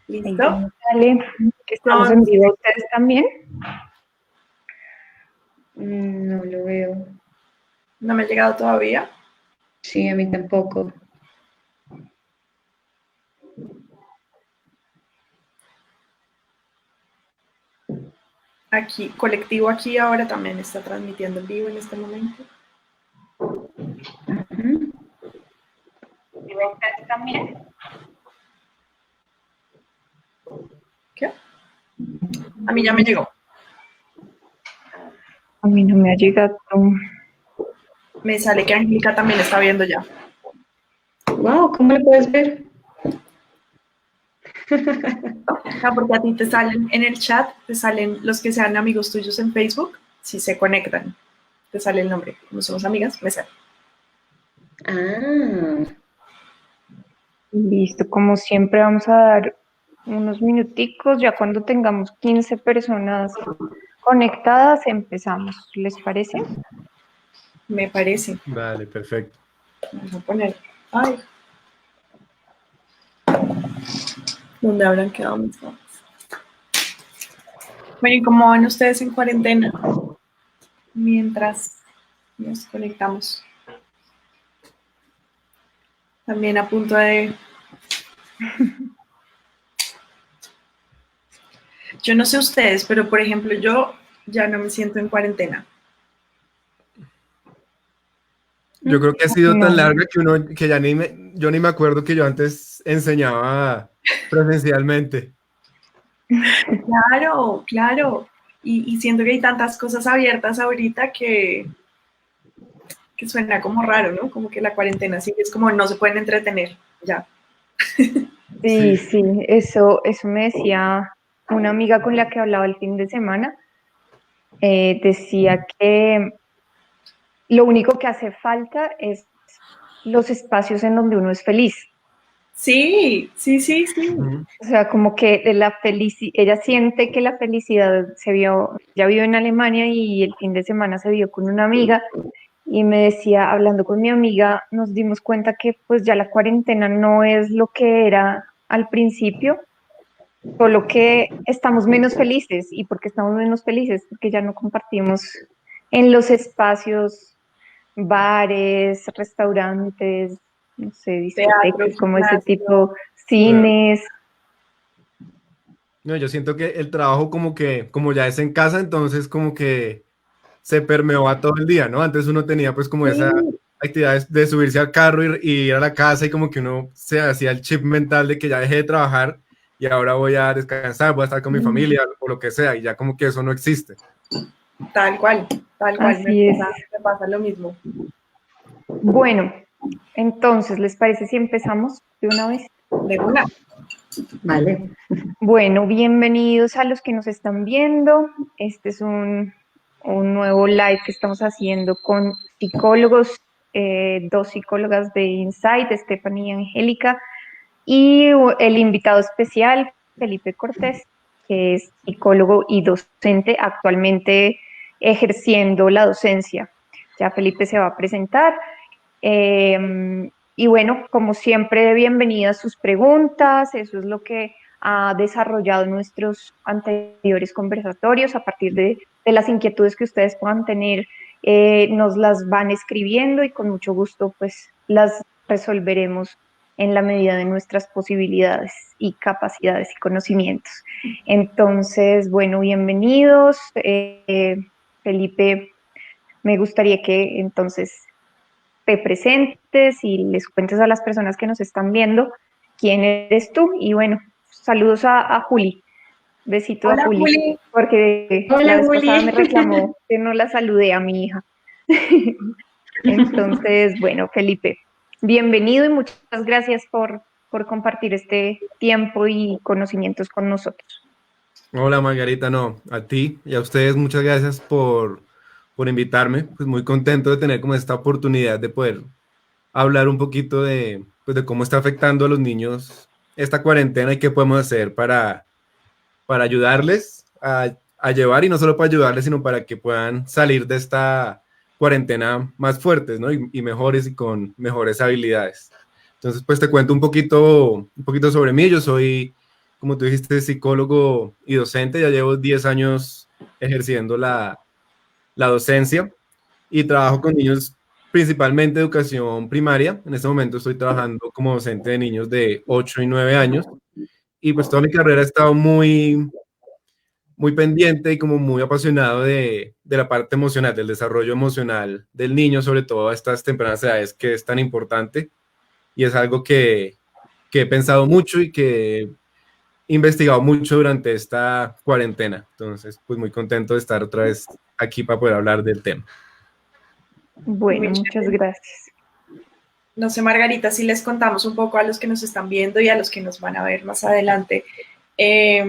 ¿Listo? Dale, que estamos en vivo. ¿Ustedes también? No lo veo. ¿No me ha llegado todavía? Sí, a mí tampoco. Aquí, Colectivo Aquí ahora también está transmitiendo en vivo en este momento. ¿Ustedes también? ¿Qué? A mí ya me llegó. A mí no me ha llegado. Me sale que Angélica también está viendo ya. Wow, ¿cómo lo puedes ver? Porque a ti te salen en el chat, te salen los que sean amigos tuyos en Facebook, si se conectan. Te sale el nombre. Como somos amigas, me sale. Ah. Listo, como siempre vamos a dar unos minuticos, ya cuando tengamos 15 personas conectadas empezamos, ¿les parece? Me parece. Vale, perfecto. Vamos a poner. Ay. ¿Dónde habrán quedado mis manos? Bueno, ¿y cómo van ustedes en cuarentena? Mientras nos conectamos. También a punto de... Yo no sé ustedes, pero por ejemplo, yo ya no me siento en cuarentena. Yo creo que ha sido tan larga que ya yo ni me acuerdo que yo antes enseñaba presencialmente. Claro, claro. Y siento que hay tantas cosas abiertas ahorita que suena como raro, ¿no? Como que la cuarentena sí es como no se pueden entretener, ya. Sí, eso me decía una amiga con la que hablaba el fin de semana. Decía que lo único que hace falta es los espacios en donde uno es feliz. Sí. O sea, como que ella siente que la felicidad ya vive en Alemania y el fin de semana se vio con una amiga y me decía, hablando con mi amiga, nos dimos cuenta que pues ya la cuarentena no es lo que era al principio, solo que estamos menos felices. ¿Y por qué estamos menos felices? Porque ya no compartimos en los espacios, bares, restaurantes, no sé, discotecas, Teatro, como ese gimnasio. tipo, cines. No, yo siento que el trabajo como ya es en casa, entonces como que se permeó a todo el día, ¿no? Antes uno tenía pues como esa actividad de subirse al carro y ir a la casa y como que uno se hacía el chip mental de que ya dejé de trabajar y ahora voy a descansar, voy a estar con mi familia o lo que sea, y ya como que eso no existe. Tal cual. Así es. Me pasa lo mismo. Bueno, entonces, ¿les parece si empezamos de una vez? De una. Vale. Bueno, bienvenidos a los que nos están viendo. Este es un nuevo live que estamos haciendo con psicólogos, dos psicólogas de Insight, Stephanie y Angélica, y el invitado especial, Felipe Cortés, que es psicólogo y docente, actualmente ejerciendo la docencia. Ya Felipe se va a presentar. Y bueno, como siempre, bienvenidas sus preguntas, eso es lo que ha desarrollado nuestros anteriores conversatorios. A partir de las inquietudes que ustedes puedan tener, nos las van escribiendo y con mucho gusto pues las resolveremos en la medida de nuestras posibilidades y capacidades y conocimientos. Entonces, bueno, bienvenidos. Felipe, me gustaría que entonces te presentes y les cuentes a las personas que nos están viendo quién eres tú. Y bueno, saludos a Juli. Besito Hola, a Juli, Juli. porque Hola, la vez Juli. pasada me reclamó que no la saludé a mi hija. Entonces, bueno, Felipe, bienvenido y muchas gracias por compartir este tiempo y conocimientos con nosotros. Hola Margarita, no, a ti y a ustedes muchas gracias por invitarme, pues muy contento de tener como esta oportunidad de poder hablar un poquito pues de cómo está afectando a los niños esta cuarentena y qué podemos hacer para ayudarles a llevar, y no solo para ayudarles, sino para que puedan salir de esta cuarentena más fuertes, ¿no? Y mejores y con mejores habilidades. Entonces, pues te cuento un poquito sobre mí. Yo soy, como tú dijiste, psicólogo y docente. Ya llevo 10 años ejerciendo la docencia y trabajo con niños principalmente de educación primaria. En este momento estoy trabajando como docente de niños de 8 y 9 años y pues toda mi carrera he estado muy pendiente y como muy apasionado de la parte emocional, del desarrollo emocional del niño, sobre todo a estas tempranas edades que es tan importante y es algo que he pensado mucho y que he investigado mucho durante esta cuarentena. Entonces, pues muy contento de estar otra vez aquí para poder hablar del tema. Bueno, Muy muchas chévere. gracias. No sé, Margarita, si les contamos un poco a los que nos están viendo y a los que nos van a ver más adelante, eh,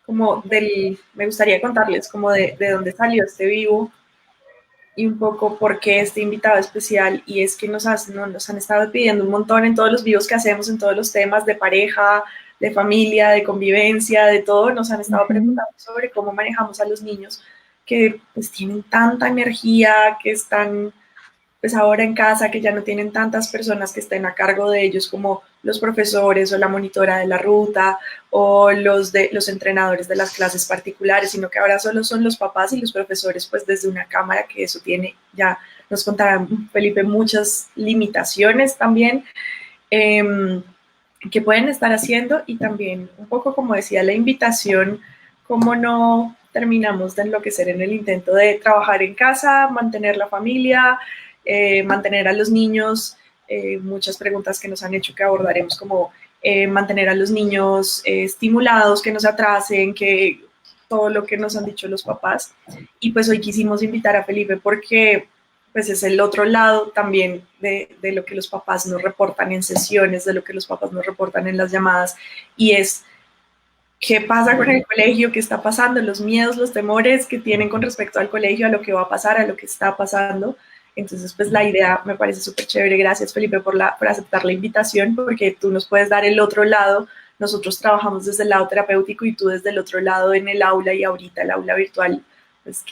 me gustaría contarles como de dónde salió este vivo y un poco por qué este invitado especial, y es que nos han estado pidiendo un montón en todos los vivos que hacemos, en todos los temas de pareja, de familia, de convivencia, de todo, nos han estado preguntando sobre cómo manejamos a los niños que pues tienen tanta energía, que están pues ahora en casa, que ya no tienen tantas personas que estén a cargo de ellos como los profesores o la monitora de la ruta o los entrenadores de las clases particulares, sino que ahora solo son los papás y los profesores pues desde una cámara, que eso tiene, ya nos contará Felipe, muchas limitaciones también que pueden estar haciendo, y también un poco como decía la invitación, cómo no terminamos de enloquecer en el intento de trabajar en casa, mantener la familia, mantener a los niños, muchas preguntas que nos han hecho que abordaremos, como mantener a los niños estimulados, que no se atrasen, que todo lo que nos han dicho los papás. Y pues hoy quisimos invitar a Felipe porque pues es el otro lado también de lo que los papás nos reportan en sesiones, de lo que los papás nos reportan en las llamadas, y es qué pasa con el colegio, qué está pasando, los miedos, los temores que tienen con respecto al colegio, a lo que va a pasar, a lo que está pasando. Entonces, pues la idea me parece súper chévere. Gracias, Felipe, por aceptar la invitación, porque tú nos puedes dar el otro lado. Nosotros trabajamos desde el lado terapéutico y tú desde el otro lado en el aula, y ahorita el aula virtual, pues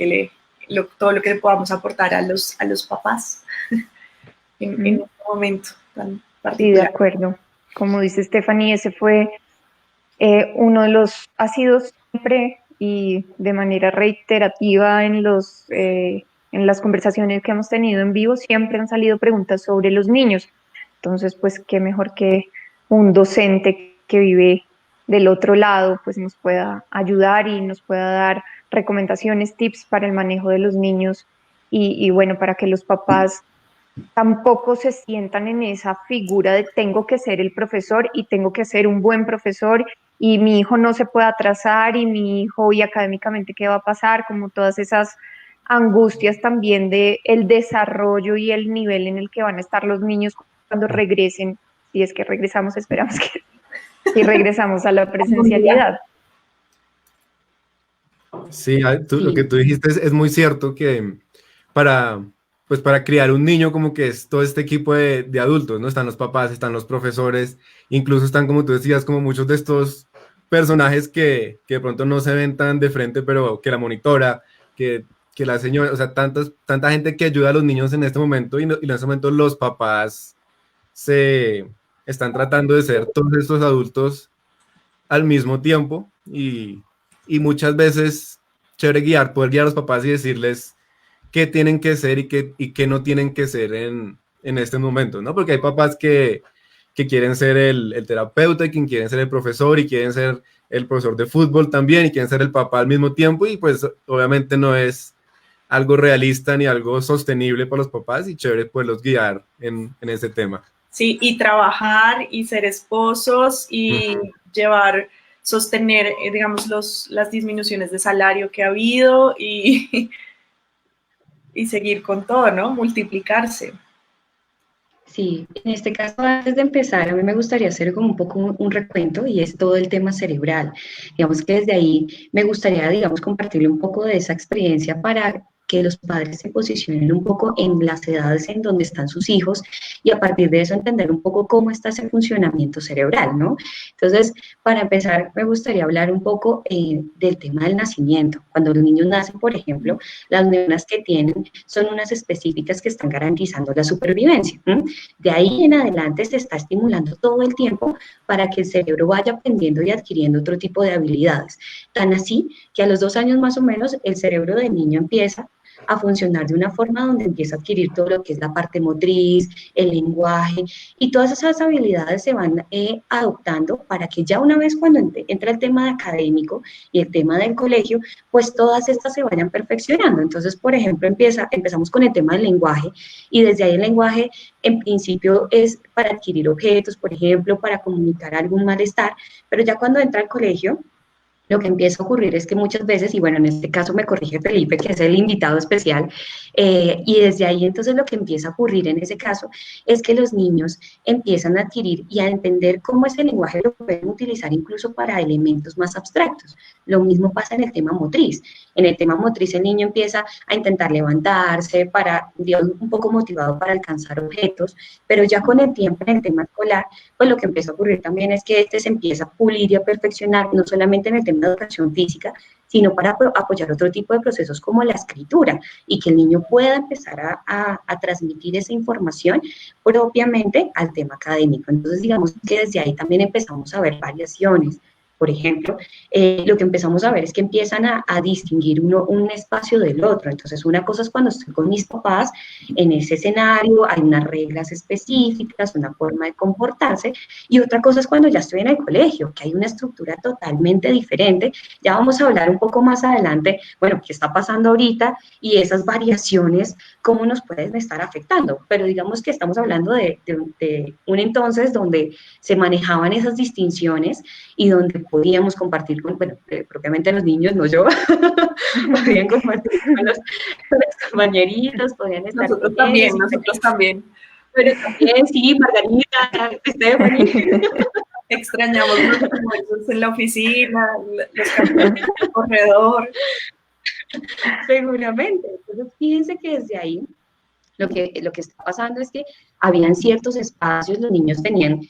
todo lo que podamos aportar a los papás en este momento tan particular. Sí, de acuerdo. Como dice Stephanie, ese fue ha sido siempre y de manera reiterativa en las conversaciones que hemos tenido en vivo, siempre han salido preguntas sobre los niños. Entonces, pues qué mejor que un docente que vive del otro lado, pues nos pueda ayudar y nos pueda dar recomendaciones, tips para el manejo de los niños y bueno, para que los papás tampoco se sientan en esa figura de tengo que ser el profesor y tengo que ser un buen profesor y mi hijo no se puede atrasar y mi hijo y académicamente qué va a pasar, como todas esas angustias también de el desarrollo y el nivel en el que van a estar los niños cuando regresen, si es que regresamos, esperamos que y regresamos a la presencialidad. Sí, lo que tú dijiste es muy cierto, que para criar un niño como que es todo este equipo de adultos, ¿no? Están los papás, están los profesores, incluso están, como tú decías, como muchos de estos personajes que de pronto no se ven tan de frente, pero que la monitora, que la señora, o sea, tanta gente que ayuda a los niños en este momento, y en este momento los papás se están tratando de ser todos estos adultos al mismo tiempo, y muchas veces chévere poder guiar a los papás y decirles qué tienen que ser y qué no tienen que ser en este momento, ¿no? Porque hay papás que quieren ser el terapeuta, y quien quieren ser el profesor, y quieren ser el profesor de fútbol también, y quieren ser el papá al mismo tiempo, y pues obviamente no es algo realista ni algo sostenible para los papás, y chévere poderlos guiar en ese tema. Sí, y trabajar y ser esposos y sostener, digamos, las disminuciones de salario que ha habido y seguir con todo, ¿no? Multiplicarse. Sí, en este caso, antes de empezar, a mí me gustaría hacer como un poco un recuento, y es todo el tema cerebral. Digamos que desde ahí me gustaría, digamos, compartirle un poco de esa experiencia para que los padres se posicionen un poco en las edades en donde están sus hijos y a partir de eso entender un poco cómo está ese funcionamiento cerebral, ¿no? Entonces, para empezar, me gustaría hablar un poco del tema del nacimiento. Cuando los niños nacen, por ejemplo, las neuronas que tienen son unas específicas que están garantizando la supervivencia. De ahí en adelante se está estimulando todo el tiempo para que el cerebro vaya aprendiendo y adquiriendo otro tipo de habilidades. Tan así que a los 2 años más o menos el cerebro del niño empieza a funcionar de una forma donde empieza a adquirir todo lo que es la parte motriz, el lenguaje, y todas esas habilidades se van adoptando para que ya una vez cuando entra el tema académico y el tema del colegio, pues todas estas se vayan perfeccionando. Entonces, por ejemplo, empezamos con el tema del lenguaje, y desde ahí el lenguaje en principio es para adquirir objetos, por ejemplo, para comunicar algún malestar, pero ya cuando entra al colegio, lo que empieza a ocurrir es que muchas veces, y bueno, en este caso me corrige Felipe, que es el invitado especial, y desde ahí entonces lo que empieza a ocurrir en ese caso es que los niños empiezan a adquirir y a entender cómo ese lenguaje lo pueden utilizar incluso para elementos más abstractos. Lo mismo pasa en el tema motriz. En el tema motriz el niño empieza a intentar levantarse, digamos, un poco motivado para alcanzar objetos, pero ya con el tiempo en el tema escolar, pues lo que empieza a ocurrir también es que se empieza a pulir y a perfeccionar, no solamente en el tema de educación física, sino para apoyar otro tipo de procesos como la escritura y que el niño pueda empezar a transmitir esa información propiamente al tema académico. Entonces, digamos que desde ahí también empezamos a ver variaciones. Por ejemplo, lo que empezamos a ver es que empiezan a distinguir un espacio del otro. Entonces, una cosa es cuando estoy con mis papás, en ese escenario hay unas reglas específicas, una forma de comportarse, y otra cosa es cuando ya estoy en el colegio, que hay una estructura totalmente diferente. Ya vamos a hablar un poco más adelante, bueno, qué está pasando ahorita y esas variaciones, cómo nos pueden estar afectando. Pero digamos que estamos hablando de un entonces donde se manejaban esas distinciones y donde podíamos compartir con, bueno, propiamente los niños, no yo, podían compartir con los compañeritos, podían estar nosotros también, nosotros también. Pero también, sí, Margarita, Stephanie. Extrañamos los almuerzos en la oficina, los caminos en el corredor. Seguramente. Entonces, fíjense que desde ahí lo que está pasando es que habían ciertos espacios, los niños tenían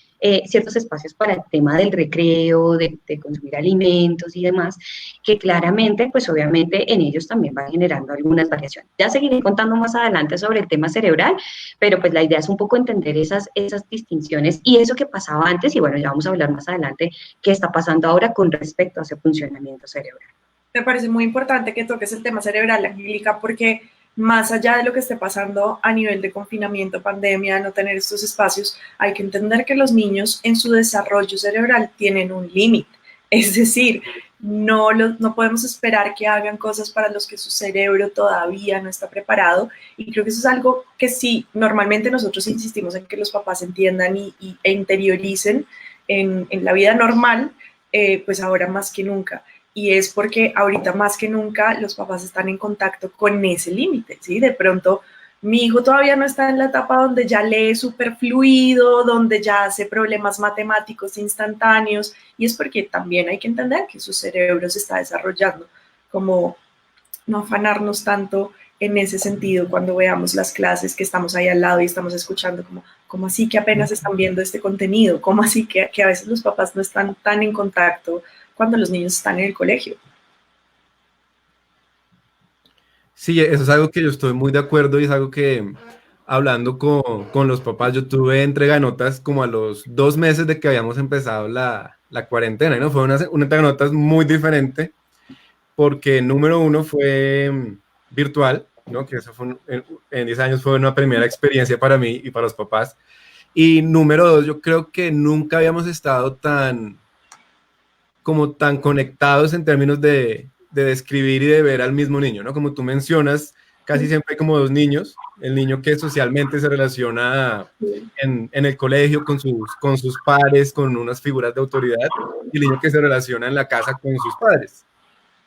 ciertos espacios para el tema del recreo, de consumir alimentos y demás, que claramente, pues obviamente en ellos también va generando algunas variaciones. Ya seguiré contando más adelante sobre el tema cerebral, pero pues la idea es un poco entender esas distinciones y eso que pasaba antes, y bueno, ya vamos a hablar más adelante qué está pasando ahora con respecto a ese funcionamiento cerebral. Me parece muy importante que toques el tema cerebral, Angélica, porque más allá de lo que esté pasando a nivel de confinamiento, pandemia, no tener estos espacios, hay que entender que los niños en su desarrollo cerebral tienen un límite. Es decir, no podemos esperar que hagan cosas para los que su cerebro todavía no está preparado. Y creo que eso es algo que sí, normalmente nosotros insistimos en que los papás entiendan e interioricen en la vida normal, pues ahora más que nunca. Y es porque ahorita más que nunca los papás están en contacto con ese límite, ¿sí? De pronto mi hijo todavía no está en la etapa donde ya lee súper fluido, donde ya hace problemas matemáticos instantáneos, y es porque también hay que entender que su cerebro se está desarrollando, como no afanarnos tanto en ese sentido cuando veamos las clases que estamos ahí al lado y estamos escuchando como así que apenas están viendo este contenido, como así que a veces los papás no están tan en contacto cuando los niños están en el colegio. Sí, eso es algo que yo estoy muy de acuerdo y es algo que hablando con los papás, yo tuve entrega de notas como a los 2 meses de que habíamos empezado la cuarentena, ¿no? Fue una entrega de notas muy diferente porque número uno fue virtual, ¿no? Que eso fue en 10 años fue una primera experiencia para mí y para los papás. Y número dos, yo creo que nunca habíamos estado tan conectados en términos de describir y de ver al mismo niño, ¿no? Como tú mencionas, casi siempre hay como dos niños, el niño que socialmente se relaciona en el colegio con sus pares, con unas figuras de autoridad, y el niño que se relaciona en la casa con sus padres,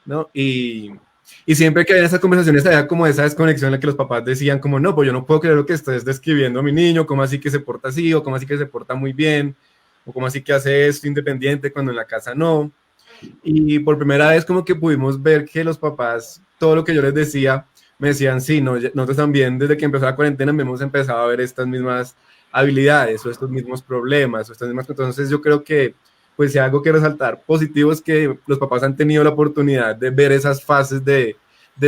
¿no? Y siempre que había esas conversaciones había como esa desconexión en la que los papás decían como, no, pues yo no puedo creer lo que estés describiendo a mi niño, cómo así que se porta así, o cómo así que se porta muy bien, o cómo así que hace esto independiente cuando en la casa no. Y por primera vez como que pudimos ver que los papás, todo lo que yo les decía, me decían, sí, no, nosotros también desde que empezó la cuarentena hemos empezado a ver estas mismas habilidades o estos mismos problemas o estas mismas, entonces yo creo que pues si algo que resaltar positivo es que los papás han tenido la oportunidad de ver esas fases de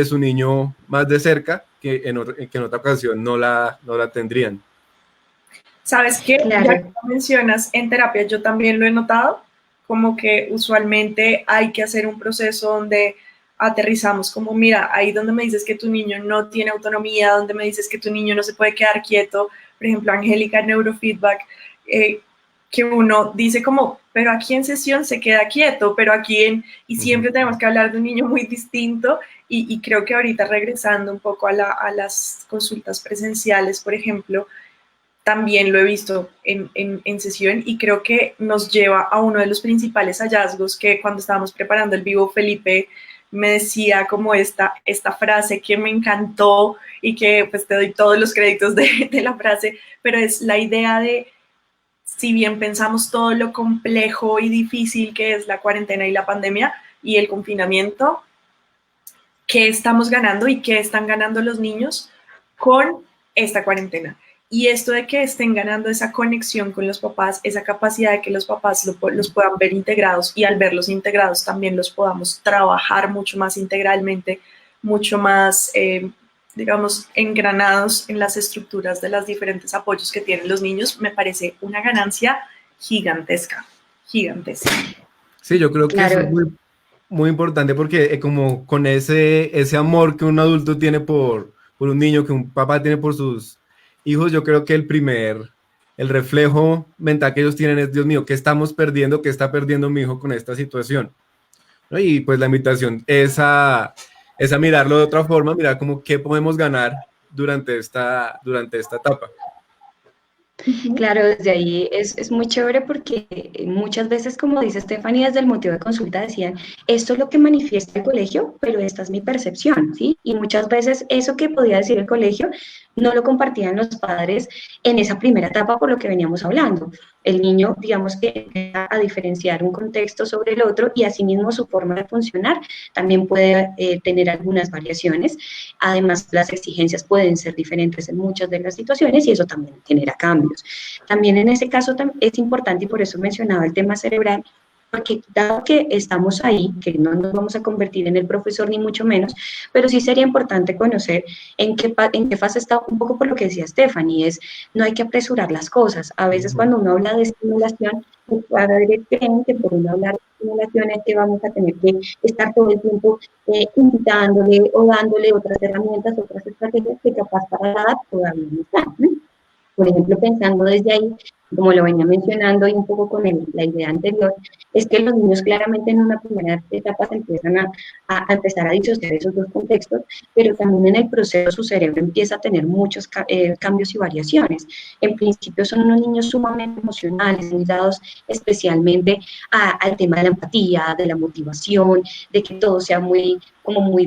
su niño más de cerca que en otra ocasión no la tendrían. ¿Sabes qué? Claro. Ya que lo mencionas, en terapia yo también lo he notado, como que usualmente hay que hacer un proceso donde aterrizamos, como mira, ahí donde me dices que tu niño no tiene autonomía, donde me dices que tu niño no se puede quedar quieto, por ejemplo, Angélica, neurofeedback, que uno dice como, pero aquí en sesión se queda quieto, pero aquí y siempre tenemos que hablar de un niño muy distinto, y creo que ahorita regresando un poco a las consultas presenciales, por ejemplo, también lo he visto en sesión y creo que nos lleva a uno de los principales hallazgos que cuando estábamos preparando el vivo, Felipe me decía como esta frase que me encantó y que pues te doy todos los créditos de la frase, pero es la idea de, si bien pensamos todo lo complejo y difícil que es la cuarentena y la pandemia y el confinamiento, ¿qué estamos ganando y qué están ganando los niños con esta cuarentena? Y esto de que estén ganando esa conexión con los papás, esa capacidad de que los papás los puedan ver integrados y al verlos integrados también los podamos trabajar mucho más integralmente, mucho más, digamos, engranados en las estructuras de los diferentes apoyos que tienen los niños, me parece una ganancia gigantesca, gigantesca. Sí, yo creo que Claro. eso es muy, muy importante porque como con ese amor que un adulto tiene por un niño, que un papá tiene por sus hijos, yo creo que el reflejo mental que ellos tienen es, Dios mío, ¿qué estamos perdiendo? ¿Qué está perdiendo mi hijo con esta situación? ¿No? Y pues la invitación es a mirarlo de otra forma, mirar como qué podemos ganar durante esta etapa. Claro, desde ahí es muy chévere porque muchas veces, como dice Stephanie, desde el motivo de consulta decían, esto es lo que manifiesta el colegio, pero esta es mi percepción, ¿sí? Y muchas veces eso que podía decir el colegio no lo compartían los padres en esa primera etapa por lo que veníamos hablando. El niño, digamos que empieza a diferenciar un contexto sobre el otro y asimismo su forma de funcionar también puede tener algunas variaciones. Además, las exigencias pueden ser diferentes en muchas de las situaciones y eso también genera cambios. También en ese caso es importante, y por eso mencionaba el tema cerebral, porque dado que estamos ahí, que no nos vamos a convertir en el profesor ni mucho menos, pero sí sería importante conocer en qué fase está, un poco por lo que decía Stephanie, es no hay que apresurar las cosas. A veces cuando uno habla de estimulación, pues creen que por uno hablar de estimulación es que vamos a tener que estar todo el tiempo invitándole o dándole otras herramientas, otras estrategias que capaz para la edad todavía no están, ¿no? Por ejemplo, pensando desde ahí, como lo venía mencionando y un poco con la idea anterior, es que los niños claramente en una primera etapa se empiezan a empezar a disociar esos dos contextos, pero también en el proceso su cerebro empieza a tener muchos cambios y variaciones. En principio son unos niños sumamente emocionales, muy dados especialmente al tema de la empatía, de la motivación, de que todo sea muy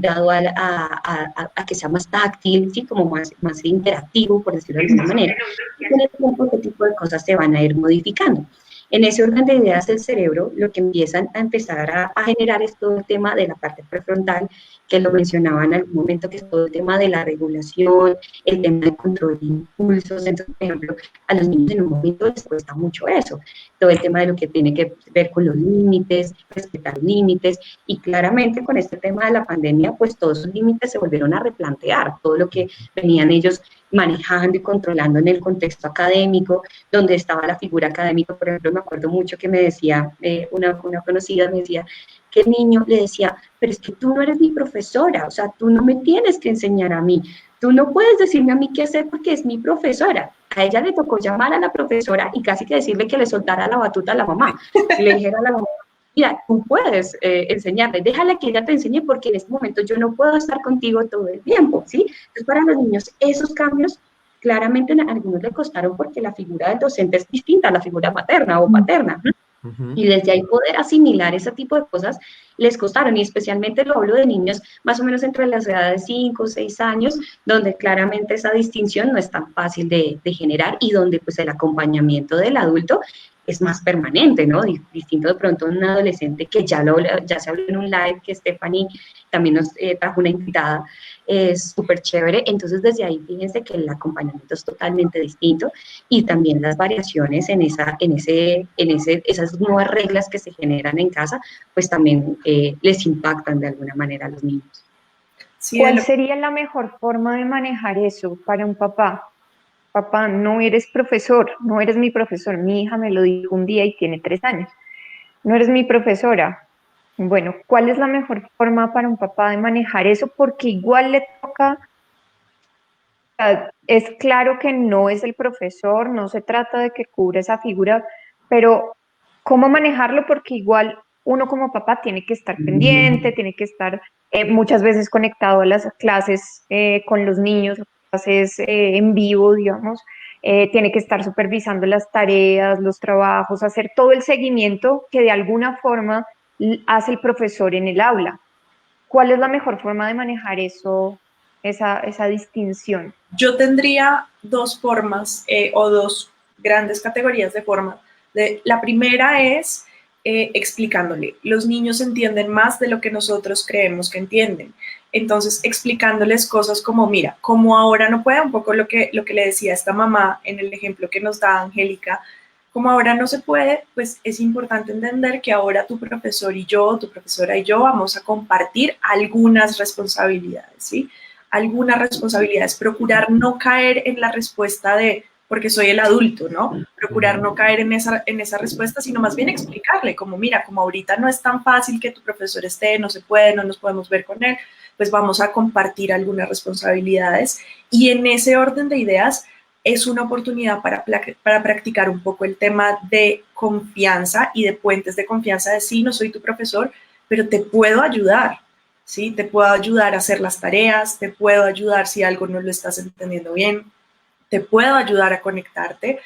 dado a que sea más táctil, ¿sí? Como más interactivo, por decirlo de alguna manera. Y con el tiempo, este tipo de cosas se van a ir modificando. En ese orden de ideas del cerebro, lo que empiezan a empezar a generar es todo el tema de la parte prefrontal, que lo mencionaba en algún momento, que es todo el tema de la regulación, el tema del control de impulsos. Entonces, por ejemplo, a los niños en un momento les cuesta mucho eso, todo el tema de lo que tiene que ver con los límites, respetar límites, y claramente con este tema de la pandemia, pues todos esos límites se volvieron a replantear, todo lo que venían ellos manejando y controlando en el contexto académico, donde estaba la figura académica. Por ejemplo, me acuerdo mucho que me decía, una conocida me decía, que el niño le decía, pero es que tú no eres mi profesora, o sea, tú no me tienes que enseñar a mí, tú no puedes decirme a mí qué hacer porque es mi profesora. A ella le tocó llamar a la profesora y casi que decirle que le soltara la batuta a la mamá, y le dijera a la mamá, mira, tú puedes enseñarle, déjala que ella te enseñe porque en este momento yo no puedo estar contigo todo el tiempo, ¿sí? Entonces, para los niños, esos cambios claramente a algunos le costaron porque la figura del docente es distinta a la figura materna o paterna. Y desde ahí poder asimilar ese tipo de cosas les costaron, y especialmente lo hablo de niños más o menos entre las edades de 5 o 6 años, donde claramente esa distinción no es tan fácil de generar y donde pues el acompañamiento del adulto es más permanente, ¿no? Distinto de pronto a un adolescente que ya se habló en un live que Stephanie también nos trajo una invitada, es súper chévere. Entonces, desde ahí, fíjense que el acompañamiento es totalmente distinto y también las variaciones esas nuevas reglas que se generan en casa, pues también les impactan de alguna manera a los niños. Sí, ¿cuál sería la mejor forma de manejar eso para un papá? Papá, no eres profesor, no eres mi profesor. Mi hija me lo dijo un día y tiene 3 años. No eres mi profesora. Bueno, ¿cuál es la mejor forma para un papá de manejar eso? Porque igual le toca, es claro que no es el profesor, no se trata de que cubra esa figura, pero ¿cómo manejarlo? Porque igual uno como papá tiene que estar pendiente, tiene que estar muchas veces conectado a las clases con los niños, clases en vivo, digamos, tiene que estar supervisando las tareas, los trabajos, hacer todo el seguimiento que de alguna forma hace el profesor en el aula. ¿Cuál es la mejor forma de manejar eso, esa distinción? Yo tendría 2 formas o 2 grandes categorías de forma. La primera es explicándole. Los niños entienden más de lo que nosotros creemos que entienden. Entonces, explicándoles cosas como, mira, como ahora no puede, un poco lo que le decía esta mamá en el ejemplo que nos da Angélica, como ahora no se puede, pues es importante entender que ahora tu profesor y yo, tu profesora y yo vamos a compartir algunas responsabilidades, ¿sí? Algunas responsabilidades, procurar no caer en la respuesta de porque soy el adulto, ¿no? Procurar no caer en esa respuesta, sino más bien explicarle, como mira, como ahorita no es tan fácil que tu profesor esté, no se puede, no nos podemos ver con él, pues vamos a compartir algunas responsabilidades y en ese orden de ideas es una oportunidad para practicar un poco el tema de confianza y de puentes de confianza de sí, no soy tu profesor, pero te puedo ayudar, ¿sí? Te puedo ayudar a hacer las tareas, te puedo ayudar si algo no lo estás entendiendo bien, te puedo ayudar a conectarte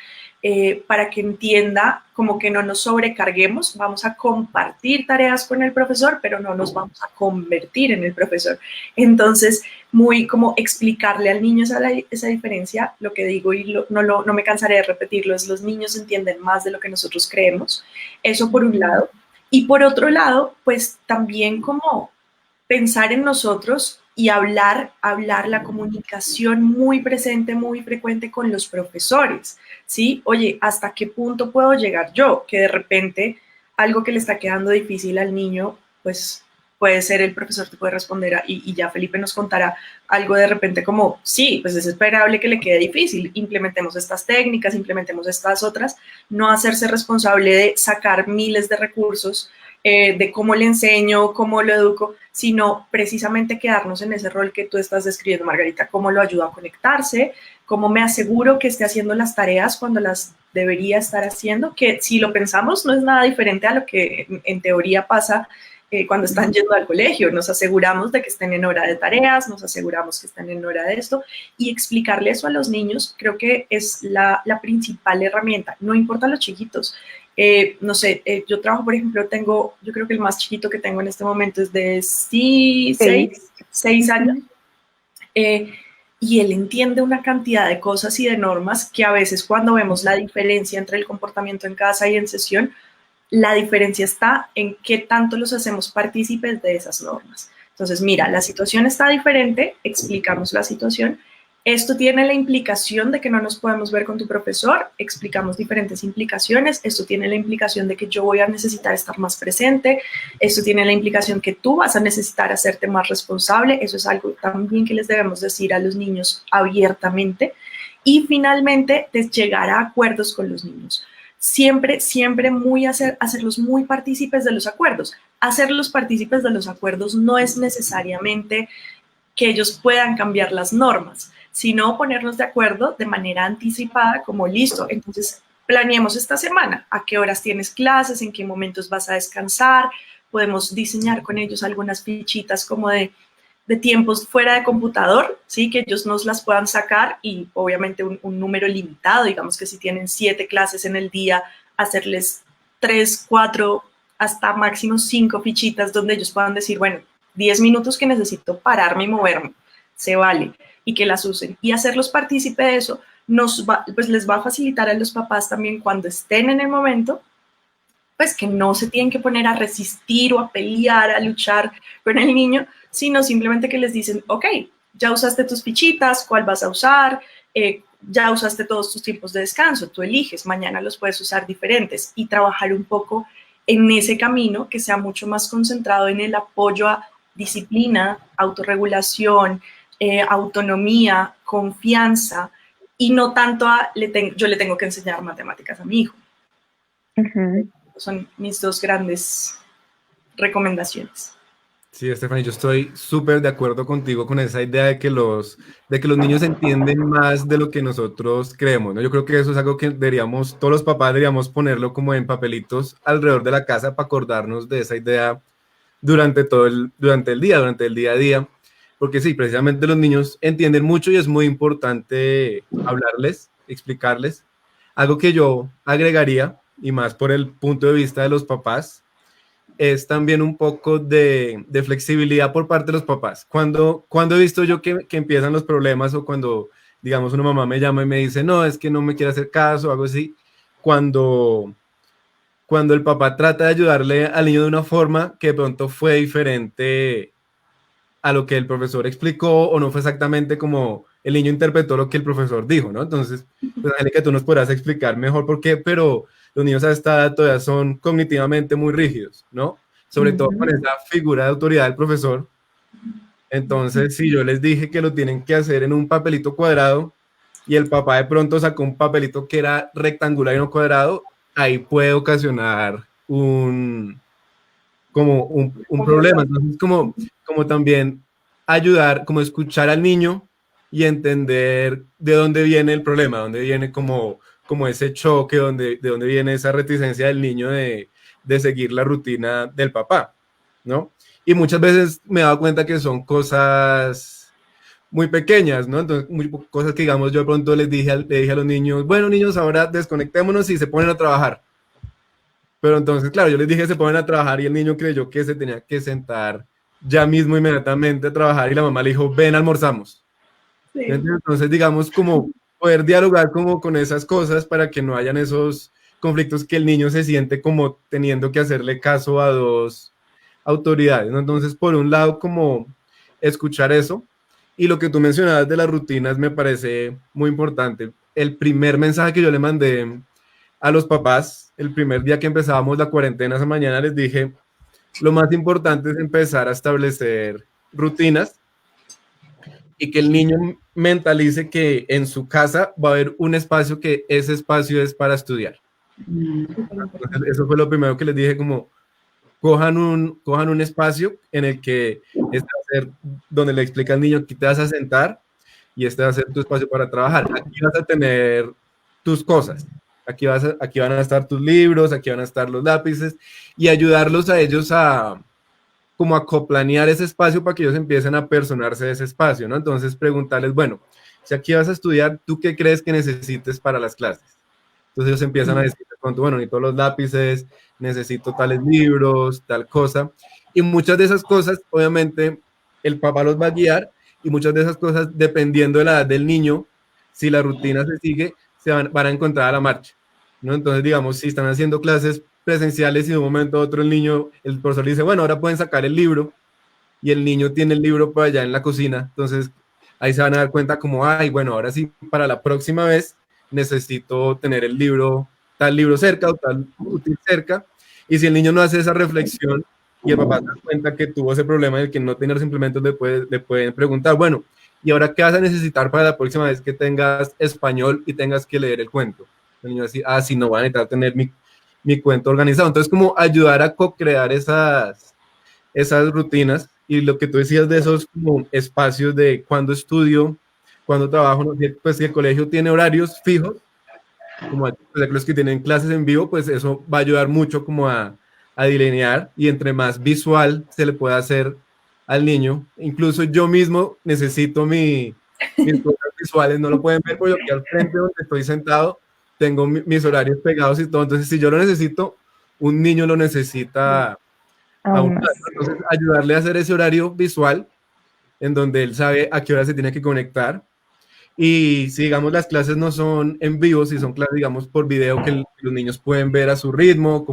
para que entienda como que no nos sobrecarguemos, vamos a compartir tareas con el profesor, pero no nos vamos a convertir en el profesor. Entonces, muy como explicarle al niño esa diferencia, lo que digo y no me cansaré de repetirlo, es los niños entienden más de lo que nosotros creemos, eso por un lado. Y por otro lado, pues también como pensar en nosotros y hablar la comunicación muy presente, muy frecuente con los profesores, ¿sí? Oye, ¿hasta qué punto puedo llegar yo? Que de repente algo que le está quedando difícil al niño, pues puede ser el profesor te puede responder y ya Felipe nos contará algo de repente como, sí, pues es esperable que le quede difícil, implementemos estas técnicas, implementemos estas otras, no hacerse responsable de sacar miles de recursos, de cómo le enseño, cómo lo educo, sino precisamente quedarnos en ese rol que tú estás describiendo, Margarita, cómo lo ayudo a conectarse, cómo me aseguro que esté haciendo las tareas cuando las debería estar haciendo, que si lo pensamos no es nada diferente a lo que en teoría pasa cuando están yendo al colegio. Nos aseguramos de que estén en hora de tareas, nos aseguramos que estén en hora de esto, y explicarle eso a los niños creo que es la principal herramienta, no importa los chiquitos. No sé, yo trabajo, por ejemplo, yo creo que el más chiquito que tengo en este momento es de 6 años, y él entiende una cantidad de cosas y de normas que a veces cuando vemos la diferencia entre el comportamiento en casa y en sesión, la diferencia está en qué tanto los hacemos partícipes de esas normas. Entonces, mira, la situación está diferente, explicamos la situación. Esto tiene la implicación de que no nos podemos ver con tu profesor, explicamos diferentes implicaciones, esto tiene la implicación de que yo voy a necesitar estar más presente, esto tiene la implicación que tú vas a necesitar hacerte más responsable, eso es algo también que les debemos decir a los niños abiertamente, y finalmente llegar a acuerdos con los niños. Siempre hacerlos muy partícipes de los acuerdos. Hacerlos partícipes de los acuerdos no es necesariamente que ellos puedan cambiar las normas, sino ponernos de acuerdo de manera anticipada, como listo, entonces planeemos esta semana, a qué horas tienes clases, en qué momentos vas a descansar, podemos diseñar con ellos algunas fichitas como de tiempos fuera de computador, ¿sí? Que ellos nos las puedan sacar y obviamente un número limitado, digamos que si tienen 7 clases en el día, hacerles 3, 4, hasta máximo 5 fichitas donde ellos puedan decir, bueno, 10 minutos que necesito pararme y moverme, se vale, y que las usen. Y hacerlos partícipe de eso pues les va a facilitar a los papás también cuando estén en el momento, pues que no se tienen que poner a resistir o a pelear, a luchar con el niño, sino simplemente que les dicen, ok, ya usaste tus fichitas, ¿cuál vas a usar? Ya usaste todos tus tiempos de descanso, tú eliges, mañana los puedes usar diferentes y trabajar un poco en ese camino que sea mucho más concentrado en el apoyo a disciplina, autorregulación, autonomía, confianza y no tanto a yo le tengo que enseñar matemáticas a mi hijo. Ujú. Son mis dos grandes recomendaciones. Sí, Stephanie, yo estoy súper de acuerdo contigo con esa idea de que los niños entienden más de lo que nosotros creemos, ¿no? Yo creo que eso es algo que todos los papás deberíamos ponerlo como en papelitos alrededor de la casa para acordarnos de esa idea durante durante el día a día, porque sí, precisamente los niños entienden mucho y es muy importante hablarles, explicarles. Algo que yo agregaría, y más por el punto de vista de los papás, es también un poco de flexibilidad por parte de los papás. Cuando he visto yo que empiezan los problemas o cuando, digamos, una mamá me llama y me dice, no, es que no me quiere hacer caso o algo así, cuando el papá trata de ayudarle al niño de una forma que de pronto fue diferente a lo que el profesor explicó o no fue exactamente como el niño interpretó lo que el profesor dijo, ¿no? Entonces, pues Angélica, tú nos podrás explicar mejor por qué, pero los niños a esta edad todavía son cognitivamente muy rígidos, ¿no? Sobre todo con esa figura de autoridad del profesor. Entonces, si yo les dije que lo tienen que hacer en un papelito cuadrado y el papá de pronto sacó un papelito que era rectangular y no cuadrado, ahí puede ocasionar un problema. Entonces, como también ayudar, como escuchar al niño y entender de dónde viene el problema, dónde viene como ese choque, de dónde viene esa reticencia del niño de seguir la rutina del papá, ¿no? Y muchas veces me he dado cuenta que son cosas muy pequeñas, ¿no? Entonces, cosas que, digamos, yo de pronto le dije a los niños, bueno, niños, ahora desconectémonos y se ponen a trabajar. Pero entonces, claro, yo les dije que se ponen a trabajar y el niño creyó que se tenía que sentar ya mismo inmediatamente a trabajar y la mamá le dijo, ven, almorzamos. Sí. Entonces, digamos, como poder dialogar como con esas cosas para que no hayan esos conflictos que el niño se siente como teniendo que hacerle caso a dos autoridades, ¿no? Entonces, por un lado, como escuchar eso, y lo que tú mencionabas de las rutinas me parece muy importante. El primer mensaje que yo le mandé a los papás, el primer día que empezábamos la cuarentena esa mañana, les dije, lo más importante es empezar a establecer rutinas y que el niño mentalice que en su casa va a haber un espacio que ese espacio es para estudiar. Entonces, eso fue lo primero que les dije, como cojan un espacio en el que este va a ser donde le explica al niño que te vas a sentar y este va a ser tu espacio para trabajar. Aquí vas a tener tus cosas. Aquí van a estar tus libros, aquí van a estar los lápices y ayudarlos a ellos a coplanear ese espacio para que ellos empiecen a personarse de ese espacio, ¿no? Entonces preguntarles, bueno, si aquí vas a estudiar, ¿tú qué crees que necesites para las clases? Entonces ellos empiezan a decir, bueno, necesito los lápices, necesito tales libros, tal cosa. Y muchas de esas cosas, obviamente, el papá los va a guiar y muchas de esas cosas, dependiendo de la edad del niño, si la rutina se sigue, van a encontrar a la marcha, ¿no? Entonces, digamos, si están haciendo clases presenciales y de un momento a otro el profesor dice, bueno, ahora pueden sacar el libro y el niño tiene el libro por allá en la cocina, entonces ahí se van a dar cuenta como, ay, bueno, ahora sí, para la próxima vez necesito tener tal libro cerca o tal útil cerca, y si el niño no hace esa reflexión y el papá se da cuenta que tuvo ese problema de que no tenía los implementos, le pueden preguntar, bueno, ¿y ahora qué vas a necesitar para la próxima vez que tengas español y tengas que leer el cuento? El niño así, sí, no voy a necesitar tener mi cuento organizado. Entonces, como ayudar a co-crear esas rutinas y lo que tú decías de esos como espacios de cuando estudio, cuando trabajo, pues si el colegio tiene horarios fijos, como los que tienen clases en vivo, pues eso va a ayudar mucho como a delinear y entre más visual se le pueda hacer al niño. Incluso yo mismo necesito mis cosas visuales, no lo pueden ver, porque aquí al frente donde estoy sentado tengo mis horarios pegados y todo, entonces si yo lo necesito, un niño lo necesita aún más. Entonces ayudarle a hacer ese horario visual en donde él sabe a qué hora se tiene que conectar Y si, digamos, las clases no son en vivo, si son clases, digamos, por video que los niños pueden ver a su ritmo,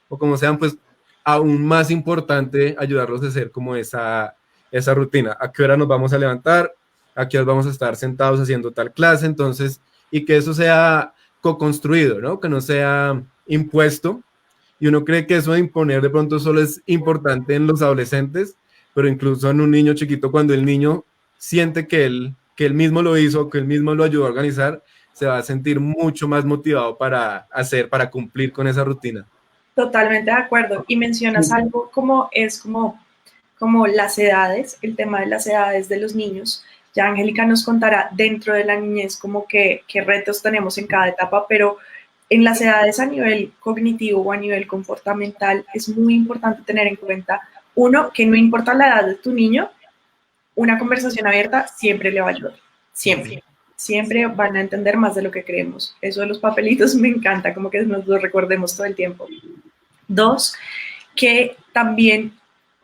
o como sean, pues aún más importante ayudarlos a hacer como esa rutina. ¿A qué hora nos vamos a levantar? ¿A qué hora vamos a estar sentados haciendo tal clase? Entonces, y que eso sea co-construido, ¿no? Que no sea impuesto. Y uno cree que eso de imponer de pronto solo es importante en los adolescentes, pero incluso en un niño chiquito, cuando el niño siente que él mismo lo hizo, que él mismo lo ayudó a organizar, se va a sentir mucho más motivado para cumplir con esa rutina. Totalmente de acuerdo. Y mencionas algo como las edades, el tema de las edades de los niños. Ya Angélica nos contará dentro de la niñez como qué retos tenemos en cada etapa, pero en las edades a nivel cognitivo o a nivel comportamental es muy importante tener en cuenta, uno, que no importa la edad de tu niño, una conversación abierta siempre le va a ayudar, siempre. Siempre van a entender más de lo que creemos. Eso de los papelitos me encanta, como que nos lo recordemos todo el tiempo. Dos, que también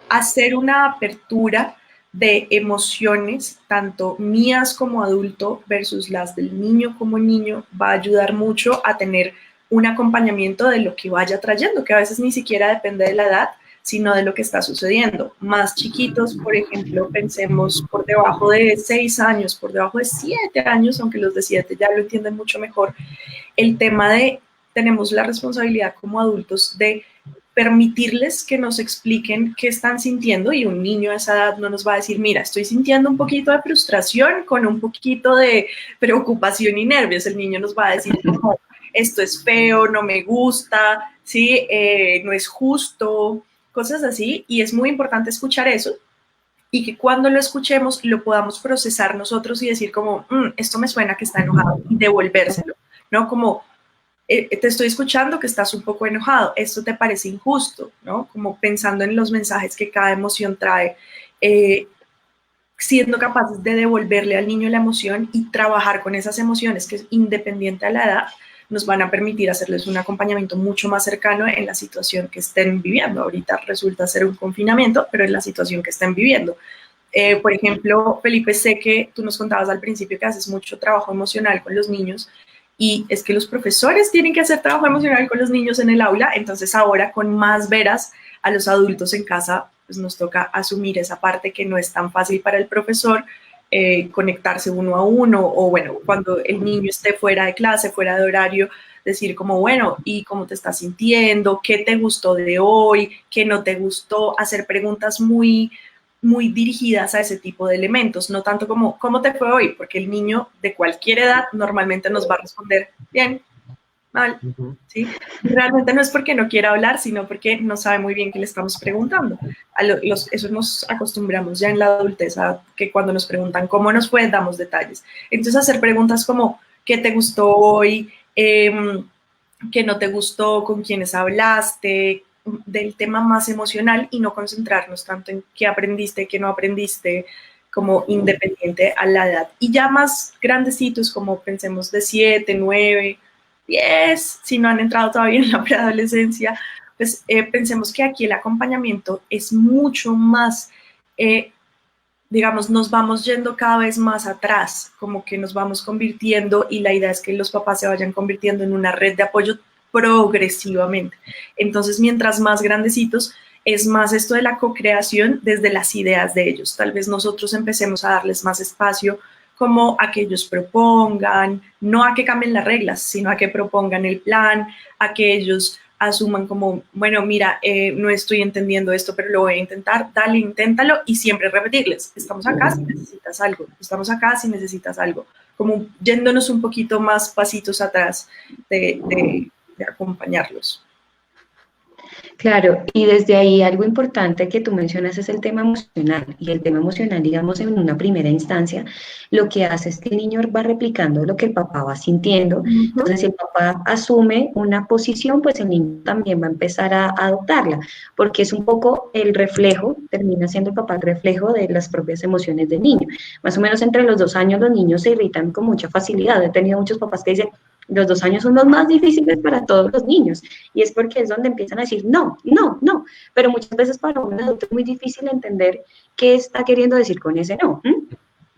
hacer una apertura de emociones, tanto mías como adulto versus las del niño como niño, va a ayudar mucho a tener un acompañamiento de lo que vaya trayendo, que a veces ni siquiera depende de la edad, sino de lo que está sucediendo. Más chiquitos, por ejemplo, pensemos por debajo de 6 años, por debajo de 7 años, aunque los de 7 ya lo entienden mucho mejor, el tema de tenemos la responsabilidad como adultos de permitirles que nos expliquen qué están sintiendo, y un niño a esa edad no nos va a decir, mira, estoy sintiendo un poquito de frustración con un poquito de preocupación y nervios. El niño nos va a decir, no, esto es feo, no me gusta, ¿sí? No es justo, cosas así, y es muy importante escuchar eso y que cuando lo escuchemos lo podamos procesar nosotros y decir como, esto me suena que está enojado, y devolvérselo, ¿no? Como, te estoy escuchando que estás un poco enojado, esto te parece injusto, ¿no? Como pensando en los mensajes que cada emoción trae, siendo capaces de devolverle al niño la emoción y trabajar con esas emociones que, independiente a la edad, nos van a permitir hacerles un acompañamiento mucho más cercano en la situación que estén viviendo. Ahorita resulta ser un confinamiento, pero en la situación que estén viviendo. Por ejemplo, Felipe, sé que tú nos contabas al principio que haces mucho trabajo emocional con los niños, y es que los profesores tienen que hacer trabajo emocional con los niños en el aula, entonces ahora con más veras a los adultos en casa, pues nos toca asumir esa parte que no es tan fácil para el profesor, conectarse uno a uno, o bueno, cuando el niño esté fuera de clase, fuera de horario, decir como, bueno, ¿y cómo te estás sintiendo? ¿Qué te gustó de hoy? ¿Qué no te gustó? Hacer preguntas muy dirigidas a ese tipo de elementos, no tanto como, ¿cómo te fue hoy? Porque el niño de cualquier edad normalmente nos va a responder, bien, mal, ¿sí? Realmente no es porque no quiera hablar, sino porque no sabe muy bien qué le estamos preguntando. Eso nos acostumbramos ya en la adultez, a que cuando nos preguntan cómo nos fue, damos detalles. Entonces, hacer preguntas como, ¿qué te gustó hoy? ¿Qué no te gustó? ¿Con quiénes hablaste? Del tema más emocional, y no concentrarnos tanto en qué aprendiste, qué no aprendiste, como independiente a la edad. Y ya más grandecitos, como pensemos de 7, 9, 10, si no han entrado todavía en la preadolescencia, pues pensemos que aquí el acompañamiento es mucho más, digamos, nos vamos yendo cada vez más atrás, como que nos vamos convirtiendo, y la idea es que los papás se vayan convirtiendo en una red de apoyo progresivamente. Entonces, mientras más grandecitos, es más esto de la co-creación desde las ideas de ellos. Tal vez nosotros empecemos a darles más espacio, como a que ellos propongan, no a que cambien las reglas, sino a que propongan el plan, a que ellos asuman como, bueno, mira, no estoy entendiendo esto, pero lo voy a intentar, dale, inténtalo, y siempre repetirles, estamos acá si necesitas algo, estamos acá si necesitas algo, como yéndonos un poquito más pasitos atrás de acompañarlos. Claro, y desde ahí algo importante que tú mencionas es el tema emocional, y el tema emocional, digamos, en una primera instancia, lo que hace es que el niño va replicando lo que el papá va sintiendo. Entonces, si el papá asume una posición, pues el niño también va a empezar a adoptarla, porque es un poco el reflejo, termina siendo el papá el reflejo de las propias emociones del niño. Más o menos entre los 2 años los niños se irritan con mucha facilidad. He tenido muchos papás que dicen, los 2 años son los más difíciles para todos los niños, y es porque es donde empiezan a decir no, no, no, pero muchas veces para un adulto es muy difícil entender qué está queriendo decir con ese no.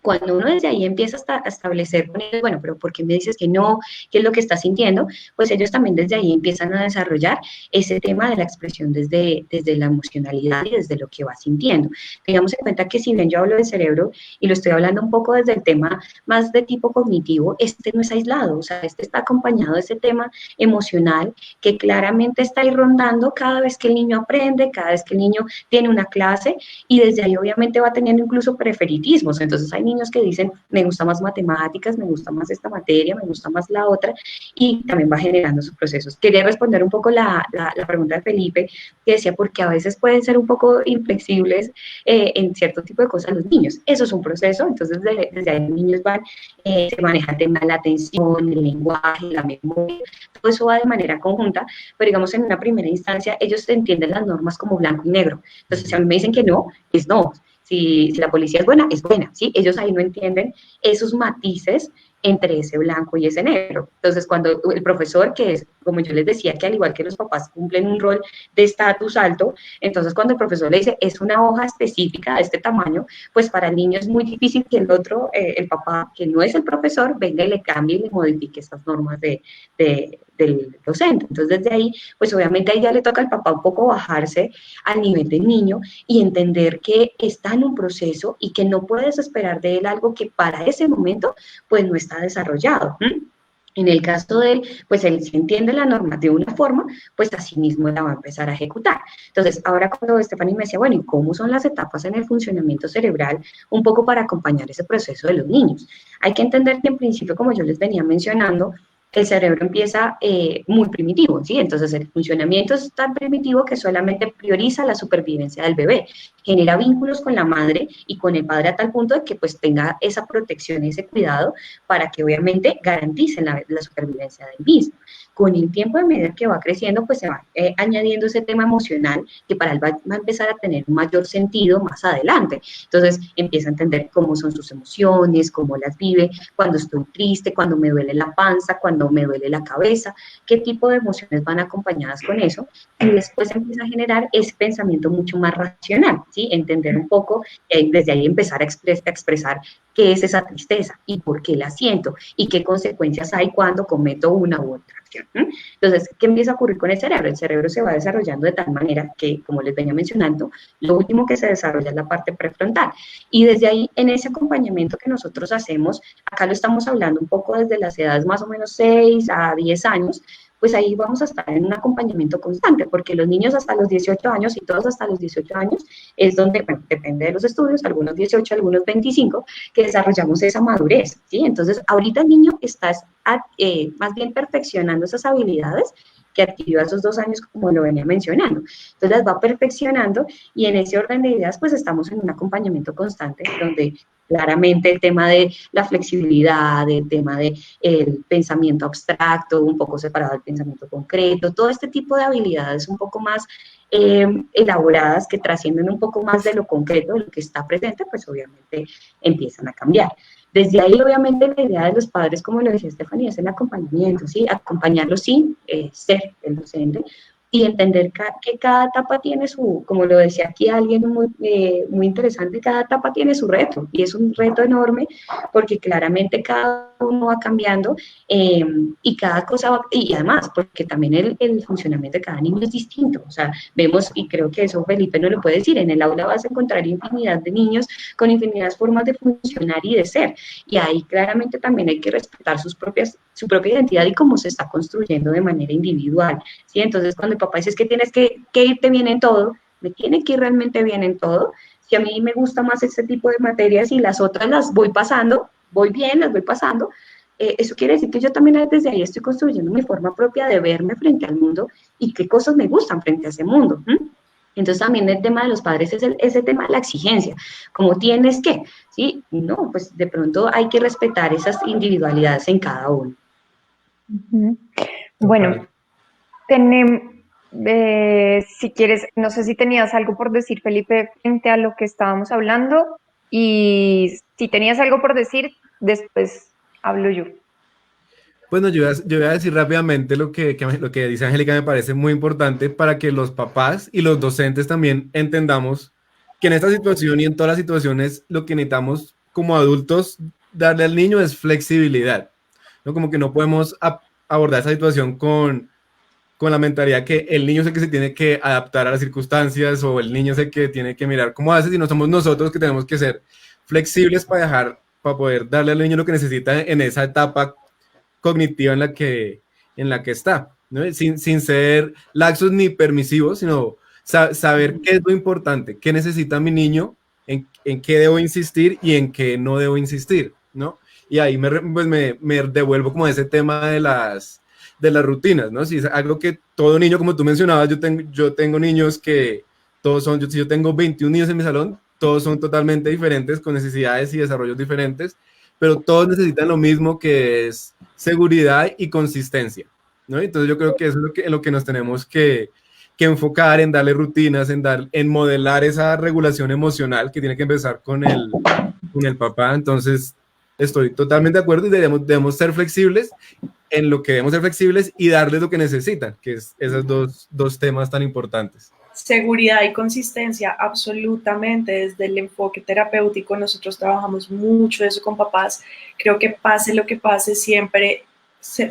Cuando uno desde ahí empieza a establecer con ellos, bueno, pero ¿por qué me dices que no? ¿Qué es lo que estás sintiendo? Pues ellos también desde ahí empiezan a desarrollar ese tema de la expresión desde la emocionalidad y desde lo que va sintiendo. Tengamos en cuenta que si bien yo hablo del cerebro y lo estoy hablando un poco desde el tema más de tipo cognitivo, este no es aislado, o sea, este está acompañado de ese tema emocional que claramente está ahí rondando cada vez que el niño aprende, cada vez que el niño tiene una clase, y desde ahí obviamente va teniendo incluso preferitismos. Entonces hay niños que dicen, me gusta más matemáticas, me gusta más esta materia, me gusta más la otra, y también va generando sus procesos. Quería responder un poco la pregunta de Felipe, que decía, porque a veces pueden ser un poco inflexibles en cierto tipo de cosas los niños. Eso es un proceso, entonces desde ahí los niños van, se maneja el tema de la atención, el lenguaje, la memoria, todo eso va de manera conjunta, pero digamos en una primera instancia ellos entienden las normas como blanco y negro. Entonces si a mí me dicen que no, es no. Si la policía es buena, ¿sí? Ellos ahí no entienden esos matices entre ese blanco y ese negro. Entonces, cuando el profesor, que es, como yo les decía, que al igual que los papás cumplen un rol de estatus alto, entonces cuando el profesor le dice, es una hoja específica de este tamaño, pues para el niño es muy difícil que el otro, el papá, que no es el profesor, venga y le cambie y le modifique estas normas del docente. Entonces, desde ahí, pues obviamente ahí ya le toca al papá un poco bajarse al nivel del niño y entender que está en un proceso y que no puedes esperar de él algo que para ese momento, pues no está desarrollado. En el caso de él, pues él si entiende la norma de una forma, pues así mismo la va a empezar a ejecutar. Entonces, ahora cuando Stephanie me decía, bueno, ¿y cómo son las etapas en el funcionamiento cerebral? Un poco para acompañar ese proceso de los niños. Hay que entender que en principio, como yo les venía mencionando, el cerebro empieza muy primitivo, ¿sí? Entonces el funcionamiento es tan primitivo que solamente prioriza la supervivencia del bebé, genera vínculos con la madre y con el padre a tal punto de que pues tenga esa protección y ese cuidado para que obviamente garanticen la supervivencia del mismo. Con el tiempo de medida que va creciendo, pues se va añadiendo ese tema emocional que para él va a empezar a tener un mayor sentido más adelante. Entonces empieza a entender cómo son sus emociones, cómo las vive, cuando estoy triste, cuando me duele la panza, cuando me duele la cabeza, qué tipo de emociones van acompañadas con eso, y después empieza a generar ese pensamiento mucho más racional, ¿sí? Entender un poco, desde ahí empezar a expresar qué es esa tristeza y por qué la siento y qué consecuencias hay cuando cometo una u otra acción. Entonces, ¿qué empieza a ocurrir con el cerebro? El cerebro se va desarrollando de tal manera que, como les venía mencionando, lo último que se desarrolla es la parte prefrontal. Y desde ahí, en ese acompañamiento que nosotros hacemos, acá lo estamos hablando un poco desde las edades más o menos 6 a 10 años, pues ahí vamos a estar en un acompañamiento constante, porque los niños hasta los 18 años y todos hasta los 18 años es donde, bueno, depende de los estudios, algunos 18, algunos 25, que desarrollamos esa madurez, ¿sí? Entonces, ahorita el niño está más bien perfeccionando esas habilidades que adquirió a esos 2 años, como lo venía mencionando. Entonces las va perfeccionando y en ese orden de ideas, pues estamos en un acompañamiento constante donde claramente el tema de la flexibilidad, el tema del pensamiento abstracto, un poco separado del pensamiento concreto, todo este tipo de habilidades un poco más elaboradas que trascienden un poco más de lo concreto, de lo que está presente, pues obviamente empiezan a cambiar. Desde ahí, obviamente, la idea de los padres, como lo decía Estefanía, es el acompañamiento, ¿sí? Acompañarlos sin ser el docente y entender que cada etapa tiene su, como lo decía aquí alguien muy interesante, cada etapa tiene su reto y es un reto enorme porque claramente cada uno va cambiando y cada cosa va, y además porque también el funcionamiento de cada niño es distinto, o sea, vemos, y creo que eso Felipe no lo puede decir, en el aula vas a encontrar infinidad de niños con infinidad de formas de funcionar y de ser, y ahí claramente también hay que respetar su propia identidad y cómo se está construyendo de manera individual, ¿sí? Entonces cuando el papá dice es que tienes que irte bien en todo, me tiene que ir realmente bien en todo, si a mí me gusta más ese tipo de materias y las otras las voy pasando, voy bien, las voy pasando, eso quiere decir que yo también desde ahí estoy construyendo mi forma propia de verme frente al mundo y qué cosas me gustan frente a ese mundo. Entonces también el tema de los padres es ese tema de la exigencia, como tienes que, ¿sí? No, pues de pronto hay que respetar esas individualidades en cada uno. Bueno, tenemos, si quieres, no sé si tenías algo por decir, Felipe, frente a lo que estábamos hablando, y si tenías algo por decir, después hablo yo. Bueno, yo voy a decir rápidamente lo que dice Angélica, me parece muy importante para que los papás y los docentes también entendamos que en esta situación y en todas las situaciones lo que necesitamos como adultos darle al niño es flexibilidad, ¿no? Como que no podemos abordar esa situación con la mentalidad que el niño es el que se tiene que adaptar a las circunstancias o el niño es el que tiene que mirar cómo hace, sino somos nosotros que tenemos que ser flexibles para poder darle al niño lo que necesita en esa etapa cognitiva en la que está, ¿no? Sin ser laxos ni permisivos, sino saber qué es lo importante, qué necesita mi niño, en qué debo insistir y en qué no debo insistir, ¿no? Y ahí pues me devuelvo como a ese tema de las rutinas, ¿no? Si es algo que todo niño, como tú mencionabas, yo tengo niños que todos son, si yo tengo 21 niños en mi salón, todos son totalmente diferentes, con necesidades y desarrollos diferentes, pero todos necesitan lo mismo, que es seguridad y consistencia, ¿no? Entonces yo creo que eso es en lo que nos tenemos que enfocar, en darle rutinas, en modelar esa regulación emocional que tiene que empezar con el papá. Entonces estoy totalmente de acuerdo y debemos ser flexibles en lo que debemos ser flexibles y darles lo que necesitan, que es esos dos temas tan importantes. Seguridad y consistencia, absolutamente. Desde el enfoque terapéutico nosotros trabajamos mucho eso con papás. Creo que pase lo que pase, siempre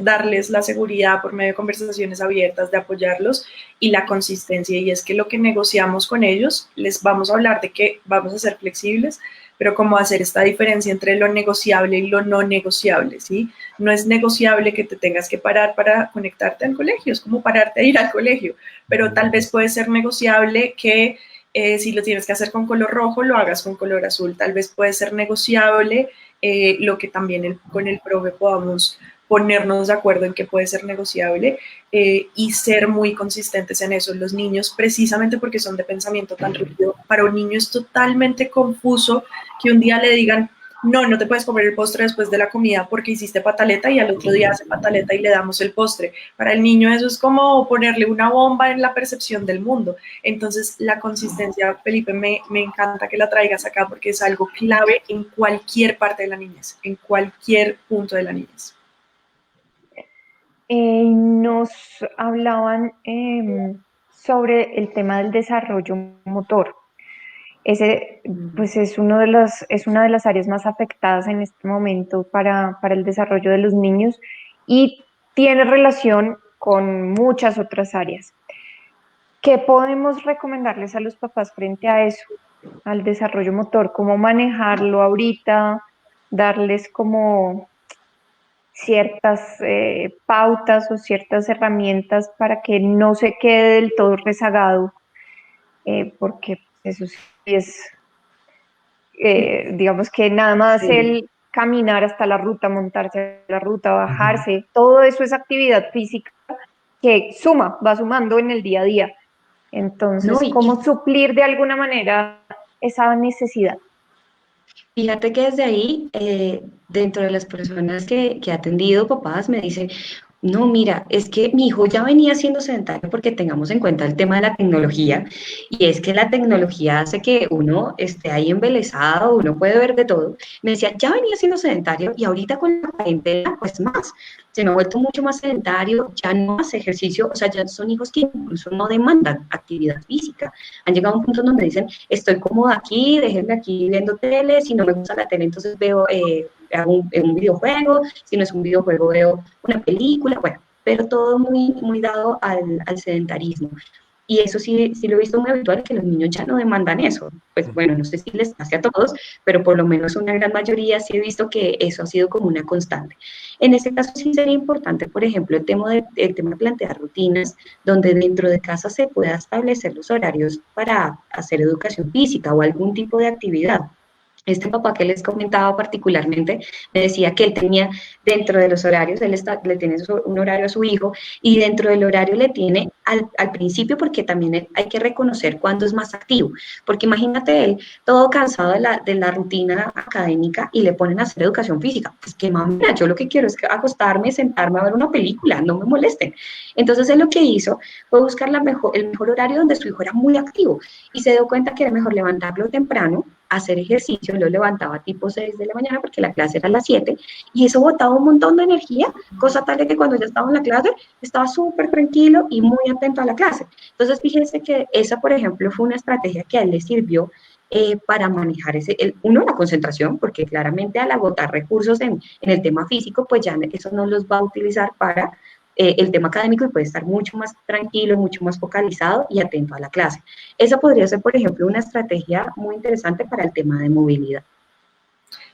darles la seguridad por medio de conversaciones abiertas, de apoyarlos, y la consistencia. Y es que lo que negociamos con ellos, les vamos a hablar de que vamos a ser flexibles, pero cómo hacer esta diferencia entre lo negociable y lo no negociable, ¿sí? No es negociable que te tengas que parar para conectarte al colegio, es como pararte a ir al colegio, pero tal vez puede ser negociable que si lo tienes que hacer con color rojo, lo hagas con color azul. Tal vez puede ser negociable lo que también con el profe podamos ponernos de acuerdo en que puede ser negociable y ser muy consistentes en eso. Los niños, precisamente porque son de pensamiento tan rígido, para un niño es totalmente confuso que un día le digan, no te puedes comer el postre después de la comida porque hiciste pataleta, y al otro día hace pataleta y le damos el postre. Para el niño eso es como ponerle una bomba en la percepción del mundo. Entonces la consistencia, Felipe, me encanta que la traigas acá porque es algo clave en cualquier parte de la niñez, en cualquier punto de la niñez. Nos hablaban sobre el tema del desarrollo motor. Ese pues es una de las áreas más afectadas en este momento para el desarrollo de los niños y tiene relación con muchas otras áreas. ¿Qué podemos recomendarles a los papás frente a eso, al desarrollo motor? ¿Cómo manejarlo ahorita? Darles como ciertas pautas o ciertas herramientas para que no se quede del todo rezagado, porque eso sí es, digamos que nada más el caminar hasta la ruta, montarse a la ruta, bajarse, todo eso es actividad física que va sumando en el día a día. Entonces, ¿cómo suplir de alguna manera esa necesidad? Fíjate que desde ahí, dentro de las personas que he atendido, papás me dicen, no, mira, es que mi hijo ya venía siendo sedentario porque tengamos en cuenta el tema de la tecnología, y es que la tecnología hace que uno esté ahí embelesado, uno puede ver de todo. Me decía, ya venía siendo sedentario y ahorita con la cuarentena, pues más, se me ha vuelto mucho más sedentario, ya no hace ejercicio, o sea, ya son hijos que incluso no demandan actividad física. Han llegado a un punto donde dicen, estoy cómoda aquí, déjenme aquí viendo tele, si no me gusta la tele, entonces veo hago un videojuego, si no es un videojuego veo una película, bueno, pero todo muy, muy dado al sedentarismo. Y eso sí lo he visto muy habitual, que los niños ya no demandan eso. Pues bueno, no sé si les pase a todos, pero por lo menos una gran mayoría sí he visto que eso ha sido como una constante. En este caso sí sería importante, por ejemplo, el tema de plantear rutinas, donde dentro de casa se pueda establecer los horarios para hacer educación física o algún tipo de actividad. Este papá que les comentaba particularmente me decía que él tenía dentro de los horarios, le tiene un horario a su hijo, y dentro del horario le tiene al principio, porque también hay que reconocer cuándo es más activo, porque imagínate él todo cansado de la rutina académica y le ponen a hacer educación física, pues qué mamá, yo lo que quiero es acostarme, sentarme a ver una película, no me molesten. Entonces él lo que hizo fue buscar el mejor horario donde su hijo era muy activo, y se dio cuenta que era mejor levantarlo temprano, hacer ejercicio. Lo levantaba tipo 6 de la mañana porque la clase era a las 7, y eso botaba un montón de energía, cosa tal de que cuando ya estaba en la clase estaba súper tranquilo y muy atento a la clase. Entonces fíjense que esa, por ejemplo, fue una estrategia que a él le sirvió para manejar la concentración, porque claramente al agotar recursos en el tema físico, pues ya eso no los va a utilizar para el tema académico y puede estar mucho más tranquilo, mucho más focalizado y atento a la clase. Esa podría ser, por ejemplo, una estrategia muy interesante para el tema de movilidad.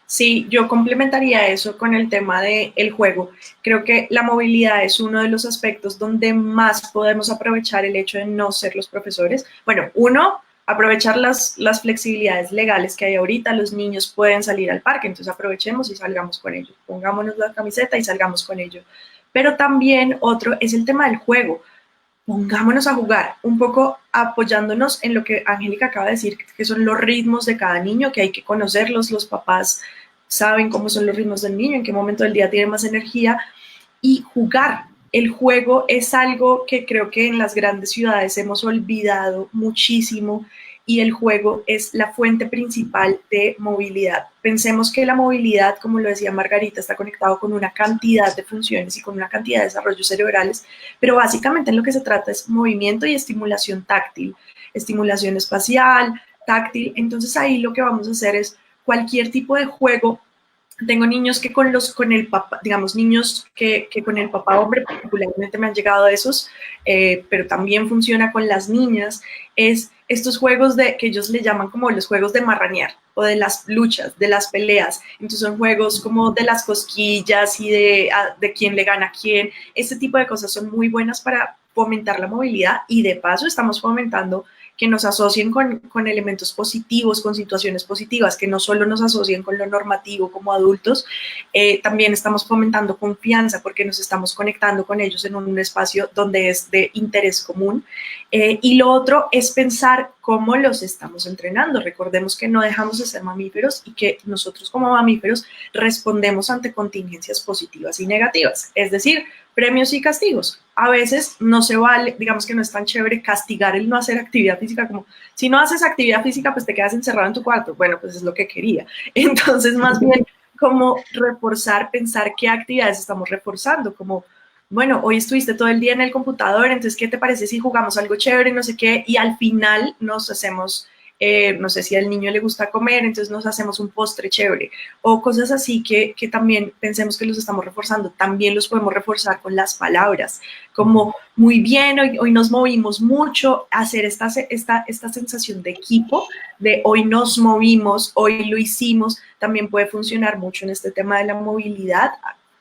Sí, yo complementaría eso con el tema del juego. Creo que la movilidad es uno de los aspectos donde más podemos aprovechar el hecho de no ser los profesores. Bueno, uno, aprovechar las flexibilidades legales que hay ahorita. Los niños pueden salir al parque, entonces aprovechemos y salgamos con ellos. Pongámonos la camiseta y salgamos con ellos. Pero también otro es el tema del juego. Pongámonos a jugar, un poco apoyándonos en lo que Angélica acaba de decir, que son los ritmos de cada niño, que hay que conocerlos, los papás saben cómo son los ritmos del niño, en qué momento del día tiene más energía, y jugar. El juego es algo que creo que en las grandes ciudades hemos olvidado muchísimo, y el juego es la fuente principal de movilidad. Pensemos que la movilidad, como lo decía Margarita, está conectado con una cantidad de funciones y con una cantidad de desarrollos cerebrales, pero básicamente en lo que se trata es movimiento y estimulación táctil, estimulación espacial, táctil. Entonces ahí lo que vamos a hacer es cualquier tipo de juego. Tengo niños que con el papá, digamos, niños que con el papá hombre particularmente me han llegado a esos, pero también funciona con las niñas, es estos juegos que ellos le llaman como los juegos de marranear o de las luchas, de las peleas. Entonces son juegos como de las cosquillas y de quién le gana a quién. Este tipo de cosas son muy buenas para fomentar la movilidad y de paso estamos fomentando que nos asocien con elementos positivos, con situaciones positivas, que no solo nos asocien con lo normativo como adultos, también estamos fomentando confianza porque nos estamos conectando con ellos en un espacio donde es de interés común. Y lo otro es pensar cómo los estamos entrenando. Recordemos que no dejamos de ser mamíferos y que nosotros como mamíferos respondemos ante contingencias positivas y negativas, es decir, premios y castigos. A veces no se vale, digamos que no es tan chévere castigar el no hacer actividad física, como si no haces actividad física, pues te quedas encerrado en tu cuarto. Bueno, pues es lo que quería. Entonces, más bien, como reforzar, pensar qué actividades estamos reforzando, como, bueno, hoy estuviste todo el día en el computador, entonces, ¿qué te parece si jugamos algo chévere, no sé qué? Y al final nos hacemos... no sé si al niño le gusta comer, entonces nos hacemos un postre chévere o cosas así que también pensemos que los estamos reforzando. También los podemos reforzar con las palabras, como muy bien, hoy nos movimos mucho, hacer esta sensación de equipo, de hoy nos movimos, hoy lo hicimos, también puede funcionar mucho en este tema de la movilidad,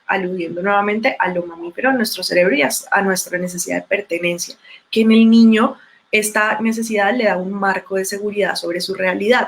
aludiendo nuevamente a lo mamífero, a nuestro cerebro y a nuestra necesidad de pertenencia, que en el niño esta necesidad le da un marco de seguridad sobre su realidad.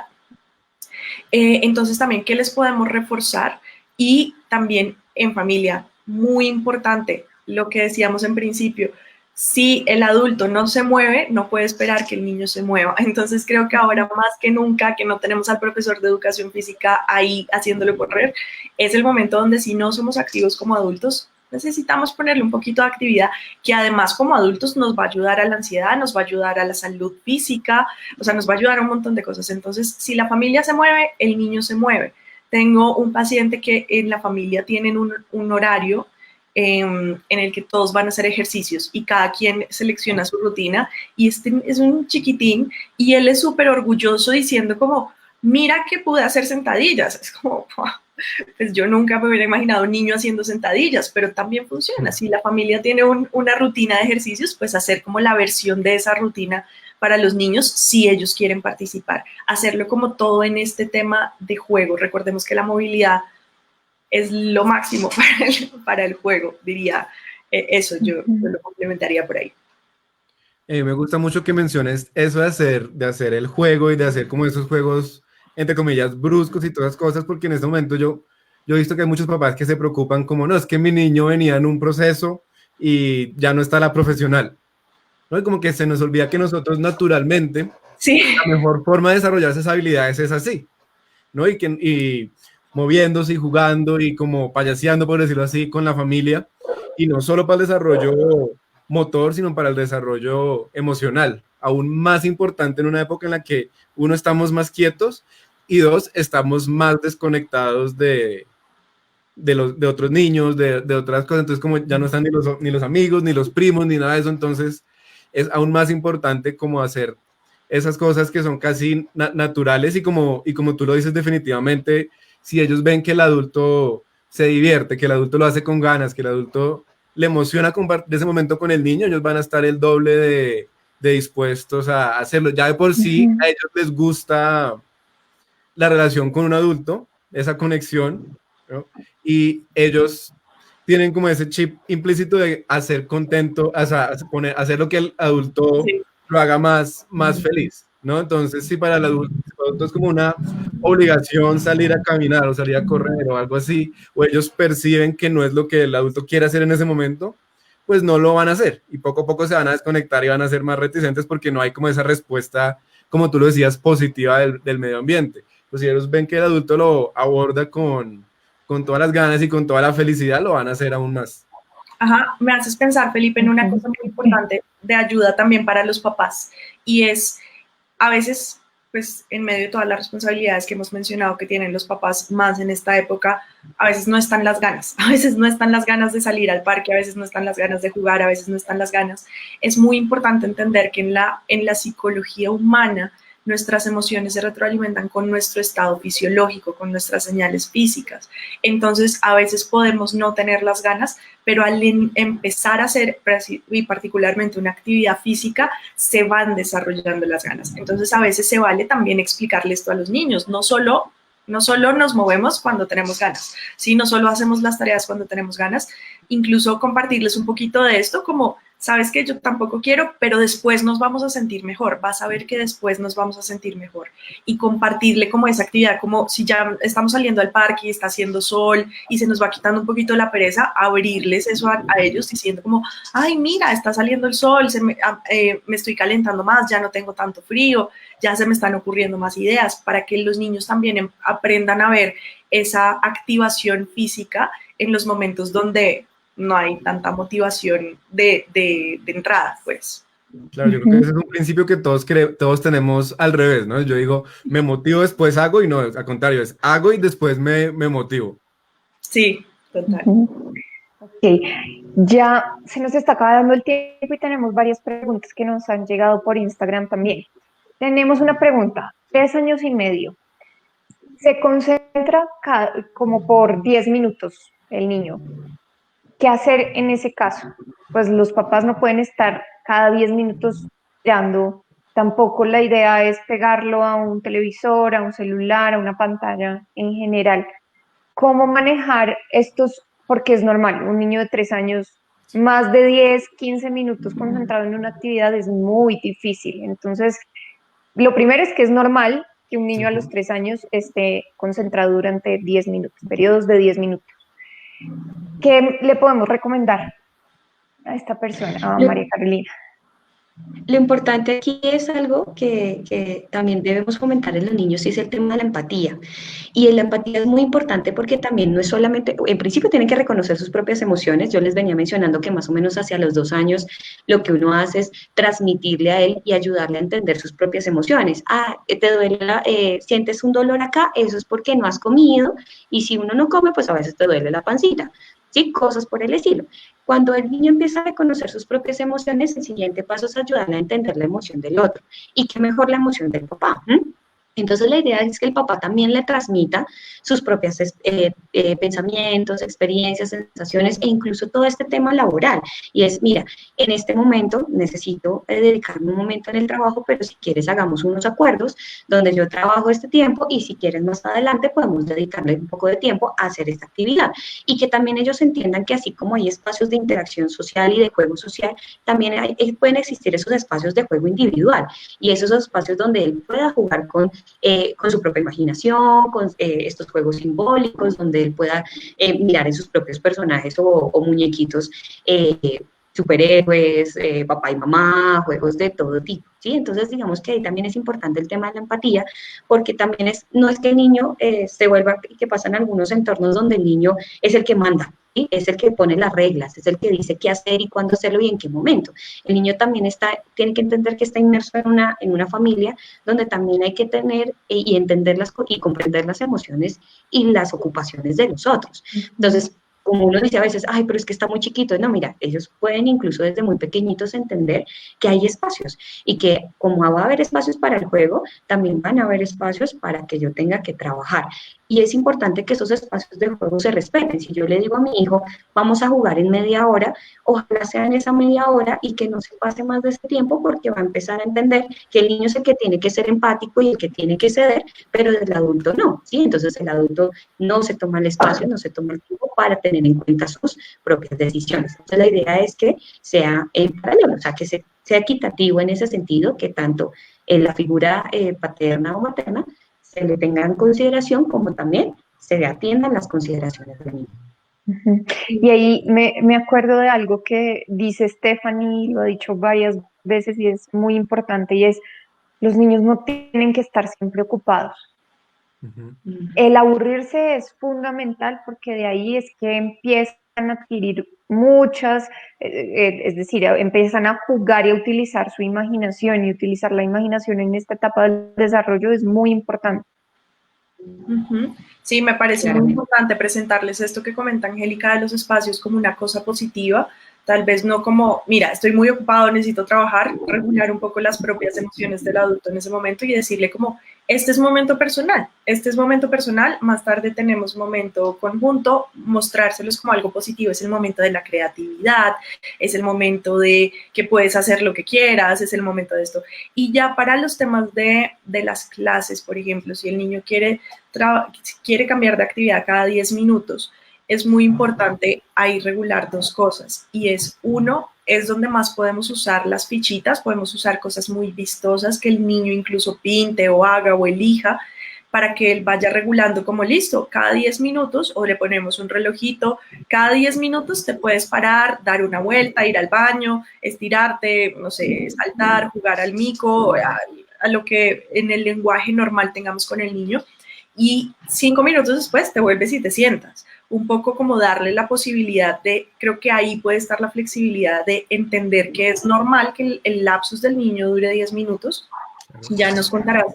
Entonces también, ¿qué les podemos reforzar? Y también en familia, muy importante, lo que decíamos en principio, si el adulto no se mueve, no puede esperar que el niño se mueva. Entonces creo que ahora más que nunca, que no tenemos al profesor de educación física ahí haciéndolo correr, es el momento donde si no somos activos como adultos, necesitamos ponerle un poquito de actividad que además como adultos nos va a ayudar a la ansiedad, nos va a ayudar a la salud física, o sea, nos va a ayudar a un montón de cosas. Entonces, si la familia se mueve, el niño se mueve. Tengo un paciente que en la familia tienen un horario en el que todos van a hacer ejercicios y cada quien selecciona su rutina y este es un chiquitín y él es súper orgulloso diciendo como, mira que pude hacer sentadillas. Es como, wow. Pues yo nunca me hubiera imaginado un niño haciendo sentadillas, pero también funciona. Si la familia tiene una rutina de ejercicios, pues hacer como la versión de esa rutina para los niños si ellos quieren participar. Hacerlo como todo en este tema de juego. Recordemos que la movilidad es lo máximo para el juego, diría. Eso yo lo complementaría por ahí. Me gusta mucho que menciones eso de hacer el juego y de hacer como esos juegos, entre comillas, bruscos y todas las cosas, porque en este momento yo he visto que hay muchos papás que se preocupan como, no, es que mi niño venía en un proceso y ya no está la profesional, ¿no? Y como que se nos olvida que nosotros naturalmente, sí, la mejor forma de desarrollar esas habilidades es así, ¿no? Y moviéndose y jugando y como payaseando, por decirlo así, con la familia, y no solo para el desarrollo motor, sino para el desarrollo emocional, aún más importante en una época en la que uno, estamos más quietos y dos, estamos más desconectados de otros niños, de otras cosas, entonces como ya no están ni los amigos, ni los primos, ni nada de eso, entonces es aún más importante como hacer esas cosas que son casi naturales y como tú lo dices definitivamente, si ellos ven que el adulto se divierte, que el adulto lo hace con ganas, que el adulto le emociona compartir ese momento con el niño, ellos van a estar el doble de dispuestos a hacerlo. Ya de por sí a ellos les gusta la relación con un adulto, esa conexión, ¿no? Y ellos tienen como ese chip implícito de hacer contento, o sea, hacer lo que el adulto lo haga más feliz, ¿no? Entonces, si para el adulto es como una obligación salir a caminar o salir a correr o algo así, o ellos perciben que no es lo que el adulto quiere hacer en ese momento, pues no lo van a hacer y poco a poco se van a desconectar y van a ser más reticentes porque no hay como esa respuesta, como tú lo decías, positiva del medio ambiente. Pues si ellos ven que el adulto lo aborda con todas las ganas y con toda la felicidad, lo van a hacer aún más. Ajá, me haces pensar, Felipe, en una cosa muy importante de ayuda también para los papás, y es, a veces, pues en medio de todas las responsabilidades que hemos mencionado que tienen los papás más en esta época, a veces no están las ganas, a veces no están las ganas de salir al parque, a veces no están las ganas de jugar, a veces no están las ganas. Es muy importante entender que en la psicología humana, nuestras emociones se retroalimentan con nuestro estado fisiológico, con nuestras señales físicas. Entonces, a veces podemos no tener las ganas, pero al empezar a hacer, y particularmente una actividad física, se van desarrollando las ganas. Entonces, a veces se vale también explicarle esto a los niños. No solo nos movemos cuando tenemos ganas, ¿sí? No solo hacemos las tareas cuando tenemos ganas, incluso compartirles un poquito de esto como, sabes que yo tampoco quiero, pero después nos vamos a sentir mejor, vas a ver que después nos vamos a sentir mejor, y compartirle como esa actividad, como si ya estamos saliendo al parque y está haciendo sol y se nos va quitando un poquito la pereza, abrirles eso a ellos diciendo como, ay, mira, está saliendo el sol, me estoy calentando más, ya no tengo tanto frío, ya se me están ocurriendo más ideas, para que los niños también aprendan a ver esa activación física en los momentos donde no hay tanta motivación de entrada, pues. Claro, yo creo que ese es un principio que todos tenemos al revés, ¿no? Yo digo, me motivo, después hago, y no, al contrario, es hago y después me motivo. Sí, total. Ok, ya se nos está acabando el tiempo y tenemos varias preguntas que nos han llegado por Instagram también. Tenemos una pregunta, 3 años y medio. Se concentra como por 10 minutos el niño. ¿Qué hacer en ese caso? Pues los papás no pueden estar cada 10 minutos mirando. Tampoco la idea es pegarlo a un televisor, a un celular, a una pantalla en general. ¿Cómo manejar estos? Porque es normal, un niño de 3 años, más de 10, 15 minutos concentrado en una actividad es muy difícil. Entonces, lo primero es que es normal que un niño a los 3 años esté concentrado durante 10 minutos, periodos de 10 minutos. ¿Qué le podemos recomendar a esta persona, a María Carolina? Lo importante aquí es algo que también debemos fomentar en los niños, y es el tema de la empatía. Y la empatía es muy importante porque también no es solamente, en principio tienen que reconocer sus propias emociones. Yo les venía mencionando que más o menos hacia los 2 años lo que uno hace es transmitirle a él y ayudarle a entender sus propias emociones. Te duele, sientes un dolor acá, eso es porque no has comido, y si uno no come, pues a veces te duele la pancita, ¿sí? Cosas por el estilo. Cuando el niño empieza a reconocer sus propias emociones, el siguiente paso es ayudarle a entender la emoción del otro. Y qué mejor la emoción del papá. Entonces la idea es que el papá también le transmita sus propios pensamientos, experiencias, sensaciones, e incluso todo este tema laboral. Y es, mira, en este momento necesito dedicarme un momento en el trabajo, pero si quieres hagamos unos acuerdos donde yo trabajo este tiempo, y si quieres más adelante podemos dedicarle un poco de tiempo a hacer esta actividad. Y que también ellos entiendan que así como hay espacios de interacción social y de juego social, también pueden existir esos espacios de juego individual, y esos espacios donde él pueda jugar con su propia imaginación, con estos juegos simbólicos, donde él pueda mirar en sus propios personajes o muñequitos, superhéroes, papá y mamá, juegos de todo tipo, ¿sí? Entonces, digamos que ahí también es importante el tema de la empatía, porque también no es que el niño se vuelva, que pasa en algunos entornos donde el niño es el que manda, ¿sí? Es el que pone las reglas, es el que dice qué hacer y cuándo hacerlo y en qué momento. El niño también tiene que entender que está inmerso en una familia donde también hay que tener y entender y comprender las emociones y las ocupaciones de los otros. Entonces, como uno dice a veces, ay, pero es que está muy chiquito. No, mira, ellos pueden incluso desde muy pequeñitos entender que hay espacios y que como va a haber espacios para el juego, también van a haber espacios para que yo tenga que trabajar. Y es importante que esos espacios de juego se respeten. Si yo le digo a mi hijo, vamos a jugar en media hora, ojalá sea en esa media hora y que no se pase más de ese tiempo, porque va a empezar a entender que el niño es el que tiene que ser empático y el que tiene que ceder, pero el adulto no, ¿sí? Entonces el adulto no se toma el espacio, no se toma el tiempo para tener en cuenta sus propias decisiones. Entonces la idea es que sea en paralelo, o sea, que sea equitativo en ese sentido, que tanto en la figura paterna o materna se le tenga en consideración, como también se atiendan las consideraciones del niño. Y ahí me acuerdo de algo que dice Stephanie, lo ha dicho varias veces y es muy importante, y es, los niños no tienen que estar siempre ocupados. El aburrirse es fundamental porque de ahí es que empiezan a adquirir muchas, es decir, empiezan a jugar y a utilizar su imaginación, y utilizar la imaginación en esta etapa del desarrollo es muy importante. Sí, me parece muy importante presentarles esto que comenta Angélica de los espacios como una cosa positiva, tal vez no como, mira, estoy muy ocupado, necesito trabajar, regular un poco las propias emociones del adulto en ese momento y decirle como, este es momento personal, más tarde tenemos momento conjunto, mostrárselos como algo positivo, es el momento de la creatividad, es el momento de que puedes hacer lo que quieras, es el momento de esto. Y ya para los temas de las clases, por ejemplo, si el niño quiere cambiar de actividad cada 10 minutos, es muy importante ahí regular dos cosas, y es uno, es donde más podemos usar las fichitas, podemos usar cosas muy vistosas que el niño incluso pinte o haga o elija para que él vaya regulando como listo, cada 10 minutos, o le ponemos un relojito, cada 10 minutos te puedes parar, dar una vuelta, ir al baño, estirarte, no sé, saltar, jugar al mico, a lo que en el lenguaje normal tengamos con el niño, y 5 minutos después te vuelves y te sientas. Un poco como darle la posibilidad de, creo que ahí puede estar la flexibilidad de entender que es normal que el lapsus del niño dure 10 minutos. Ya nos contarás,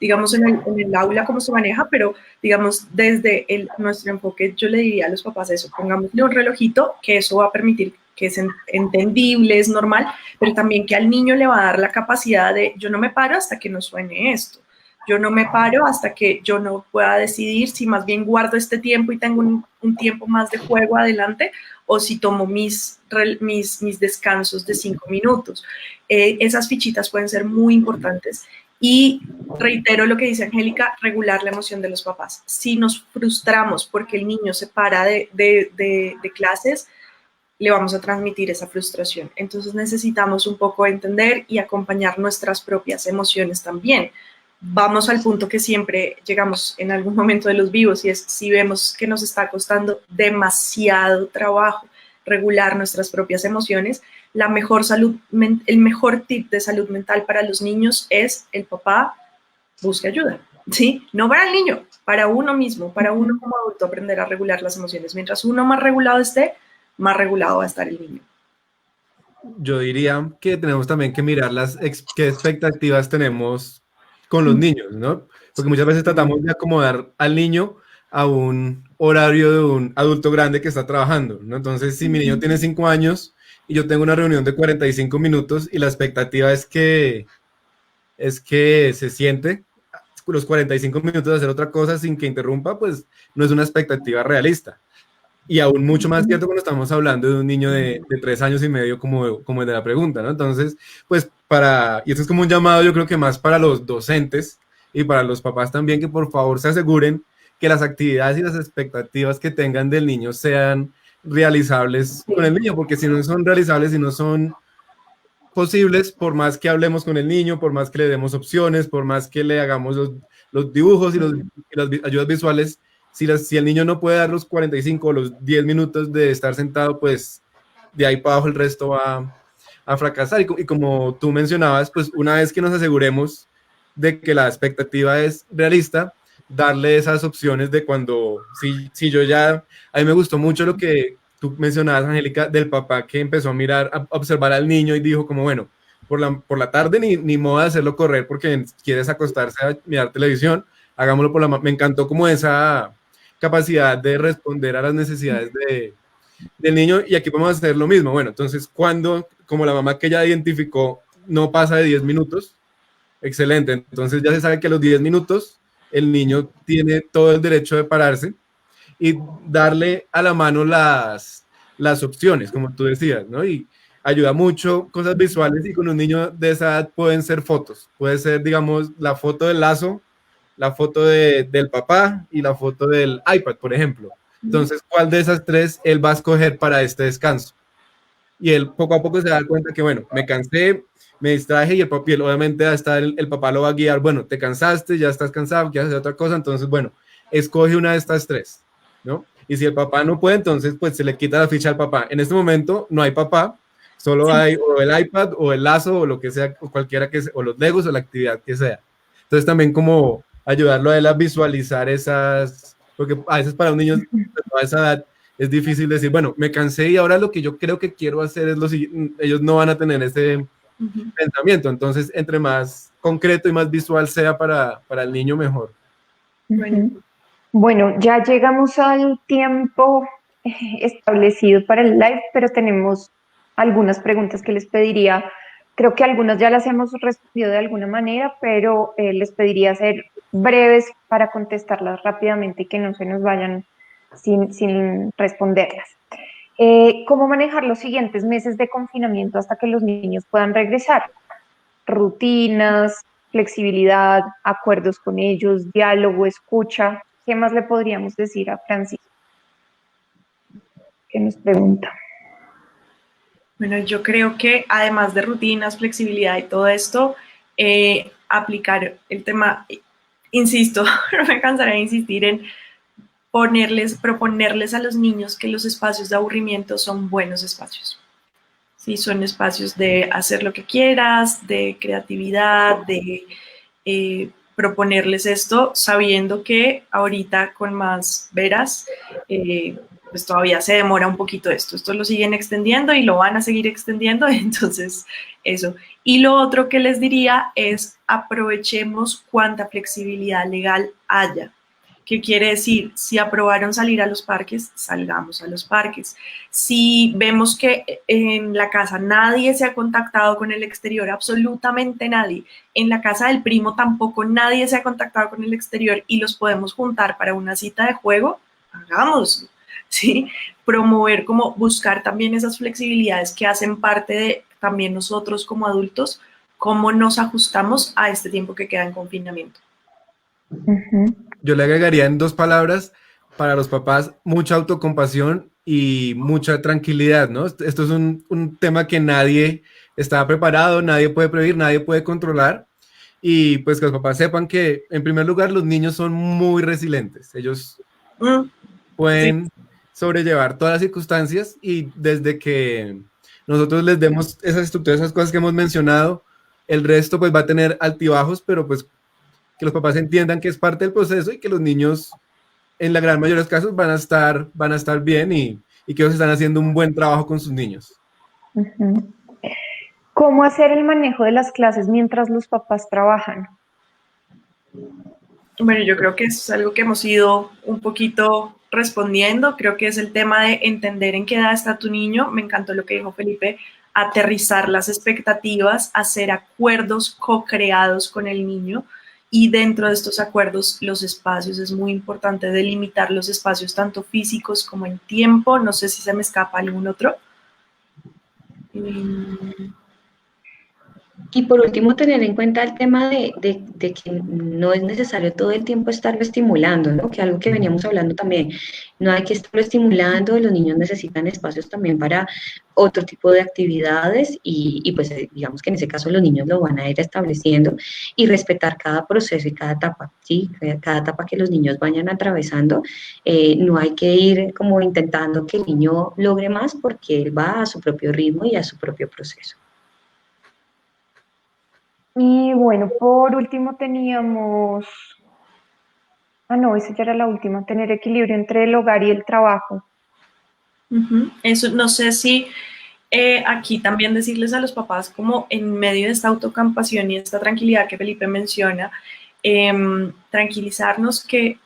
digamos, en el aula cómo se maneja, pero digamos, desde nuestro enfoque, yo le diría a los papás eso, pongámosle un relojito, que eso va a permitir que es entendible, es normal, pero también que al niño le va a dar la capacidad de, yo no me paro hasta que no suene esto. Yo no me paro hasta que yo no pueda decidir si más bien guardo este tiempo y tengo un tiempo más de juego adelante, o si tomo mis descansos de 5 minutos. Esas fichitas pueden ser muy importantes. Y reitero lo que dice Angélica, regular la emoción de los papás. Si nos frustramos porque el niño se para de clases, le vamos a transmitir esa frustración. Entonces necesitamos un poco entender y acompañar nuestras propias emociones también. Vamos al punto que siempre llegamos en algún momento de los vivos, y es si vemos que nos está costando demasiado trabajo regular nuestras propias emociones, el mejor tip de salud mental para los niños es el papá busque ayuda, ¿sí? No para el niño, para uno mismo, para uno como adulto aprender a regular las emociones. Mientras uno más regulado esté, más regulado va a estar el niño. Yo diría que tenemos también que mirar qué expectativas tenemos con los niños, ¿no? Porque muchas veces tratamos de acomodar al niño a un horario de un adulto grande que está trabajando, ¿no? Entonces, si mi niño tiene 5 años y yo tengo una reunión de 45 minutos y la expectativa es que se siente los 45 minutos de hacer otra cosa sin que interrumpa, pues no es una expectativa realista. Y aún mucho más cierto cuando estamos hablando de un niño de 3 años y medio, como el de la pregunta, ¿no? Entonces, pues y esto es como un llamado, yo creo que más para los docentes y para los papás también, que por favor se aseguren que las actividades y las expectativas que tengan del niño sean realizables con el niño, porque si no son realizables, si no son posibles, por más que hablemos con el niño, por más que le demos opciones, por más que le hagamos los dibujos y las ayudas visuales, si el niño no puede dar los 45 o los 10 minutos de estar sentado, pues de ahí para abajo el resto va a fracasar. Y como tú mencionabas, pues una vez que nos aseguremos de que la expectativa es realista, darle esas opciones de cuando, si yo ya, a mí me gustó mucho lo que tú mencionabas, Angélica, del papá que empezó a observar al niño y dijo como, bueno, por la tarde ni modo de hacerlo correr porque quieres acostarse a mirar televisión, hagámoslo me encantó como esa capacidad de responder a las necesidades del niño, y aquí podemos hacer lo mismo. Bueno, entonces, cuando, como la mamá que ya identificó, no pasa de 10 minutos, excelente, entonces ya se sabe que a los 10 minutos el niño tiene todo el derecho de pararse y darle a la mano las opciones, como tú decías, ¿no? Y ayuda mucho cosas visuales, y con un niño de esa edad pueden ser fotos, puede ser, digamos, la foto del lazo, la foto del papá y la foto del iPad, por ejemplo. Entonces, ¿cuál de esas tres él va a escoger para este descanso? Y él poco a poco se da cuenta que, bueno, me cansé, me distraje, y él obviamente hasta el papá lo va a guiar, bueno, te cansaste, ya estás cansado, quieres hacer otra cosa, entonces, bueno, escoge una de estas tres, ¿no? Y si el papá no puede, entonces pues se le quita la ficha al papá. En este momento no hay papá, solo hay o el iPad o el lazo o lo que sea, o cualquiera que sea, o los legos o la actividad que sea. Entonces también como ayudarlo a él a visualizar esas, porque a veces para un niño de toda esa edad es difícil decir, bueno, me cansé y ahora lo que yo creo que quiero hacer es lo siguiente. Ellos no van a tener ese pensamiento. Entonces, entre más concreto y más visual sea para el niño, mejor. Bueno, ya llegamos al tiempo establecido para el live, pero tenemos algunas preguntas que les pediría. Creo que algunas ya las hemos respondido de alguna manera, pero les pediría ser breves para contestarlas rápidamente y que no se nos vayan sin responderlas. ¿Cómo manejar los siguientes meses de confinamiento hasta que los niños puedan regresar? Rutinas, flexibilidad, acuerdos con ellos, diálogo, escucha. ¿Qué más le podríamos decir a Francisco? ¿Qué nos pregunta? Bueno, yo creo que además de rutinas, flexibilidad y todo esto, aplicar el tema, insisto, no me cansaré de insistir en proponerles a los niños que los espacios de aburrimiento son buenos espacios. Sí, son espacios de hacer lo que quieras, de creatividad, de proponerles esto, sabiendo que ahorita con más veras, pues todavía se demora un poquito esto lo siguen extendiendo y lo van a seguir extendiendo, entonces eso. Y lo otro que les diría es aprovechemos cuánta flexibilidad legal haya. ¿Qué quiere decir? Si aprobaron salir a los parques, salgamos a los parques. Si vemos que en la casa nadie se ha contactado con el exterior, absolutamente nadie, en la casa del primo tampoco nadie se ha contactado con el exterior y los podemos juntar para una cita de juego, hagámoslo, ¿sí? Promover, como buscar también esas flexibilidades que hacen parte de también nosotros como adultos, cómo nos ajustamos a este tiempo que queda en confinamiento. Yo le agregaría en 2 palabras para los papás: mucha autocompasión y mucha tranquilidad, ¿no? Esto es un tema que nadie está preparado, nadie puede prever, nadie puede controlar, y pues que los papás sepan que, en primer lugar, los niños son muy resilientes. Ellos pueden sobrellevar todas las circunstancias, y desde que nosotros les demos esas estructuras, esas cosas que hemos mencionado, el resto pues va a tener altibajos, pero pues que los papás entiendan que es parte del proceso y que los niños, en la gran mayoría de los casos, van a estar bien, y que ellos están haciendo un buen trabajo con sus niños. ¿Cómo hacer el manejo de las clases mientras los papás trabajan? Bueno, yo creo que eso es algo que hemos ido un poquito respondiendo. Creo que es el tema de entender en qué edad está tu niño. Me encantó lo que dijo Felipe, aterrizar las expectativas, hacer acuerdos co-creados con el niño. Y dentro de estos acuerdos, los espacios, es muy importante delimitar los espacios tanto físicos como en tiempo. No sé si se me escapa algún otro. Y por último, tener en cuenta el tema de que no es necesario todo el tiempo estarlo estimulando, ¿no? Que algo que veníamos hablando también, no hay que estarlo estimulando, los niños necesitan espacios también para otro tipo de actividades, y pues digamos que en ese caso los niños lo van a ir estableciendo, y respetar cada proceso y cada etapa, ¿sí? Cada etapa que los niños vayan atravesando, no hay que ir como intentando que el niño logre más, porque él va a su propio ritmo y a su propio proceso. Y bueno, por último teníamos, no, esa ya era la última, tener equilibrio entre el hogar y el trabajo. Eso, no sé si aquí también decirles a los papás, como en medio de esta autocompasión y esta tranquilidad que Felipe menciona, tranquilizarnos que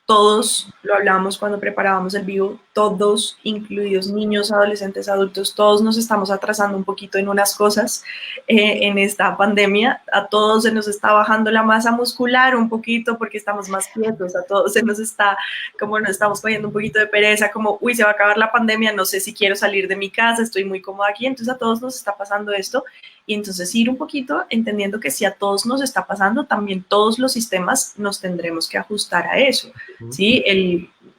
todos, lo hablábamos cuando preparábamos el vivo, todos, incluidos niños, adolescentes, adultos, todos nos estamos atrasando un poquito en unas cosas en esta pandemia. A todos se nos está bajando la masa muscular un poquito porque estamos más quietos, a todos se nos está, como nos estamos cogiendo un poquito de pereza, como, uy, se va a acabar la pandemia, no sé si quiero salir de mi casa, estoy muy cómoda aquí, entonces a todos nos está pasando esto. Y entonces ir un poquito entendiendo que si a todos nos está pasando, también todos los sistemas nos tendremos que ajustar a eso, ¿sí?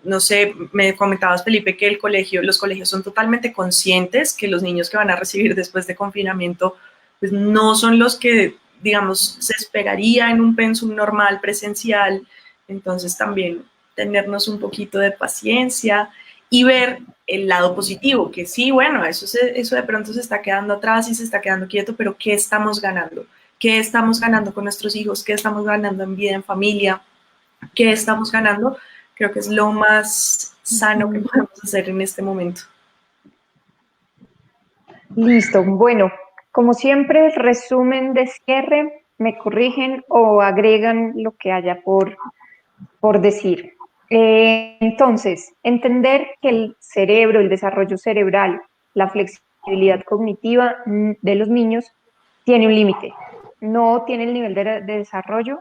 No sé, me comentabas, Felipe, que los colegios son totalmente conscientes que los niños que van a recibir después de confinamiento, pues no son los que, digamos, se esperaría en un pensum normal presencial. Entonces también tenernos un poquito de paciencia y ver el lado positivo, que sí, bueno, eso de pronto se está quedando atrás y se está quedando quieto, pero ¿qué estamos ganando? ¿Qué estamos ganando con nuestros hijos? ¿Qué estamos ganando en vida, en familia? ¿Qué estamos ganando? Creo que es lo más sano que podemos hacer en este momento. Listo, bueno, como siempre, resumen de cierre, me corrigen o agregan lo que haya por decir. Entonces, entender que el cerebro, el desarrollo cerebral, la flexibilidad cognitiva de los niños tiene un límite, no tiene el nivel de desarrollo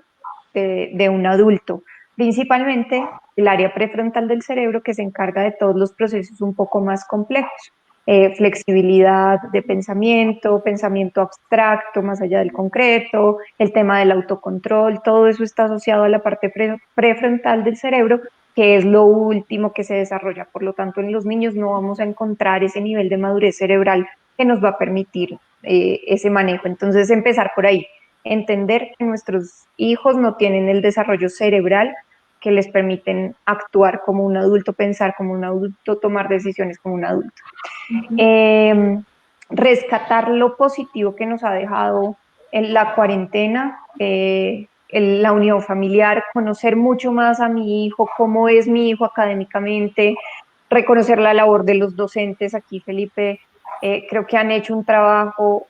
de un adulto, principalmente el área prefrontal del cerebro que se encarga de todos los procesos un poco más complejos. Flexibilidad de pensamiento, pensamiento abstracto más allá del concreto, el tema del autocontrol, todo eso está asociado a la parte prefrontal del cerebro, que es lo último que se desarrolla. Por lo tanto, en los niños no vamos a encontrar ese nivel de madurez cerebral que nos va a permitir ese manejo. Entonces, empezar por ahí, entender que nuestros hijos no tienen el desarrollo cerebral que les permiten actuar como un adulto, pensar como un adulto, tomar decisiones como un adulto. Rescatar lo positivo que nos ha dejado en la cuarentena, la unión familiar, conocer mucho más a mi hijo, cómo es mi hijo académicamente, reconocer la labor de los docentes. Aquí, Felipe, creo que han hecho un trabajo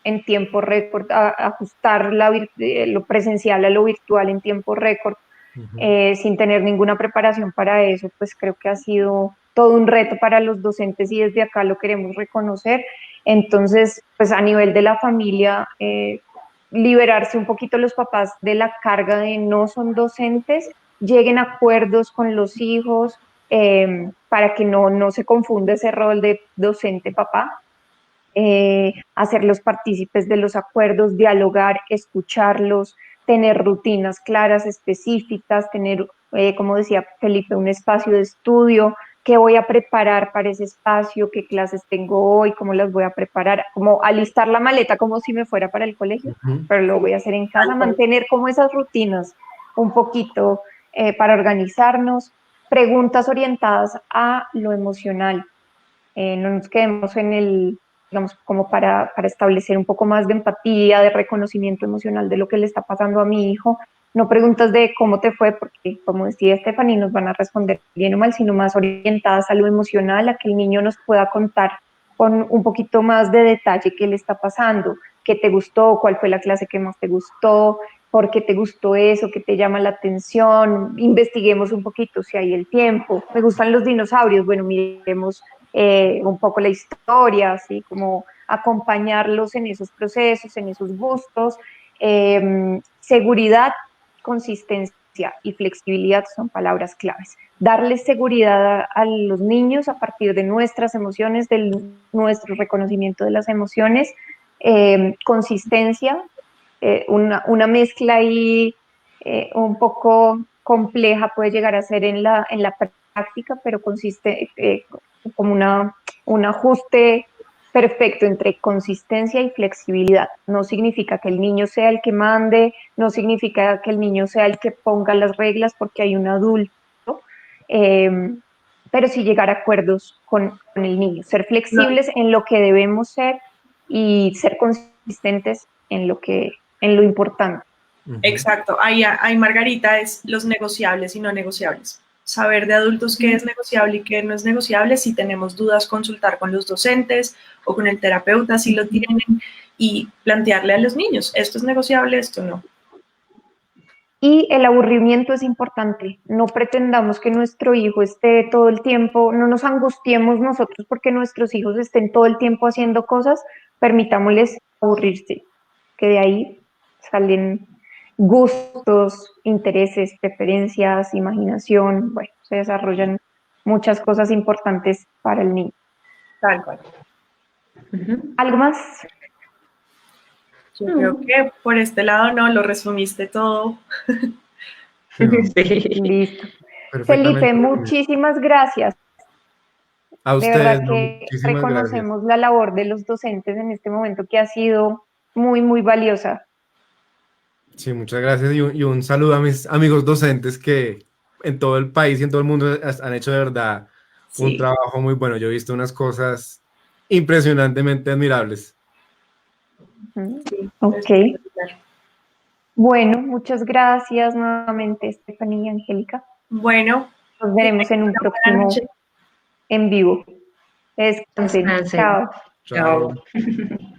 en tiempo récord, ajustar lo presencial a lo virtual en tiempo récord, sin tener ninguna preparación para eso, pues creo que ha sido todo un reto para los docentes y desde acá lo queremos reconocer. Entonces, pues a nivel de la familia, liberarse un poquito los papás de la carga de no son docentes, lleguen a acuerdos con los hijos para que no se confunda ese rol de docente papá. Hacerlos partícipes de los acuerdos, dialogar, escucharlos, tener rutinas claras, específicas, tener, como decía Felipe, un espacio de estudio, qué voy a preparar para ese espacio, qué clases tengo hoy, cómo las voy a preparar, como alistar la maleta como si me fuera para el colegio, pero lo voy a hacer en casa, mantener como esas rutinas un poquito para organizarnos, preguntas orientadas a lo emocional, no nos quedemos en el, digamos, como para establecer un poco más de empatía, de reconocimiento emocional de lo que le está pasando a mi hijo. No preguntas de cómo te fue, porque como decía Stephanie, nos van a responder bien o mal, sino más orientadas a lo emocional, a que el niño nos pueda contar con un poquito más de detalle qué le está pasando, qué te gustó, cuál fue la clase que más te gustó, por qué te gustó eso, qué te llama la atención, investiguemos un poquito si hay el tiempo. Me gustan los dinosaurios, bueno, miremos un poco la historia, así como acompañarlos en esos procesos, en esos gustos. Seguridad, consistencia y flexibilidad son palabras claves. Darles seguridad a los niños a partir de nuestras emociones, de nuestro reconocimiento de las emociones. Consistencia, una mezcla ahí un poco compleja puede llegar a ser en la práctica, pero consiste como un ajuste perfecto entre consistencia y flexibilidad. No significa que el niño sea el que mande, no significa que el niño sea el que ponga las reglas porque hay un adulto, pero sí llegar a acuerdos con el niño, ser flexibles en lo que debemos ser y ser consistentes en lo importante. Exacto, ahí Margarita es los negociables y no negociables. Saber de adultos qué es negociable y qué no es negociable. Si tenemos dudas, consultar con los docentes o con el terapeuta si lo tienen y plantearle a los niños, esto es negociable, esto no. Y el aburrimiento es importante. No pretendamos que nuestro hijo esté todo el tiempo, no nos angustiemos nosotros porque nuestros hijos estén todo el tiempo haciendo cosas, permitámosles aburrirse, que de ahí salen gustos, intereses, preferencias, imaginación, bueno, se desarrollan muchas cosas importantes para el niño. Tal cual. ¿Algo más? Yo creo que por este lado no, lo resumiste todo. Sí, no, Listo. perfectamente. Felipe, muchísimas gracias. A De ustedes, verdad no, que muchísimas gracias. reconocemos la labor de los docentes en este momento que ha sido muy, muy valiosa. Sí, muchas gracias y un saludo a mis amigos docentes que en todo el país y en todo el mundo han hecho de verdad un Sí. trabajo muy bueno. Yo he visto unas cosas impresionantemente admirables. Sí, Ok. espectacular. Bueno, muchas gracias nuevamente, Estefanía y Angélica. Bueno, Nos veremos en un buena próximo noche. en vivo. Descansen. Descansen. Chao. Chao. Chao.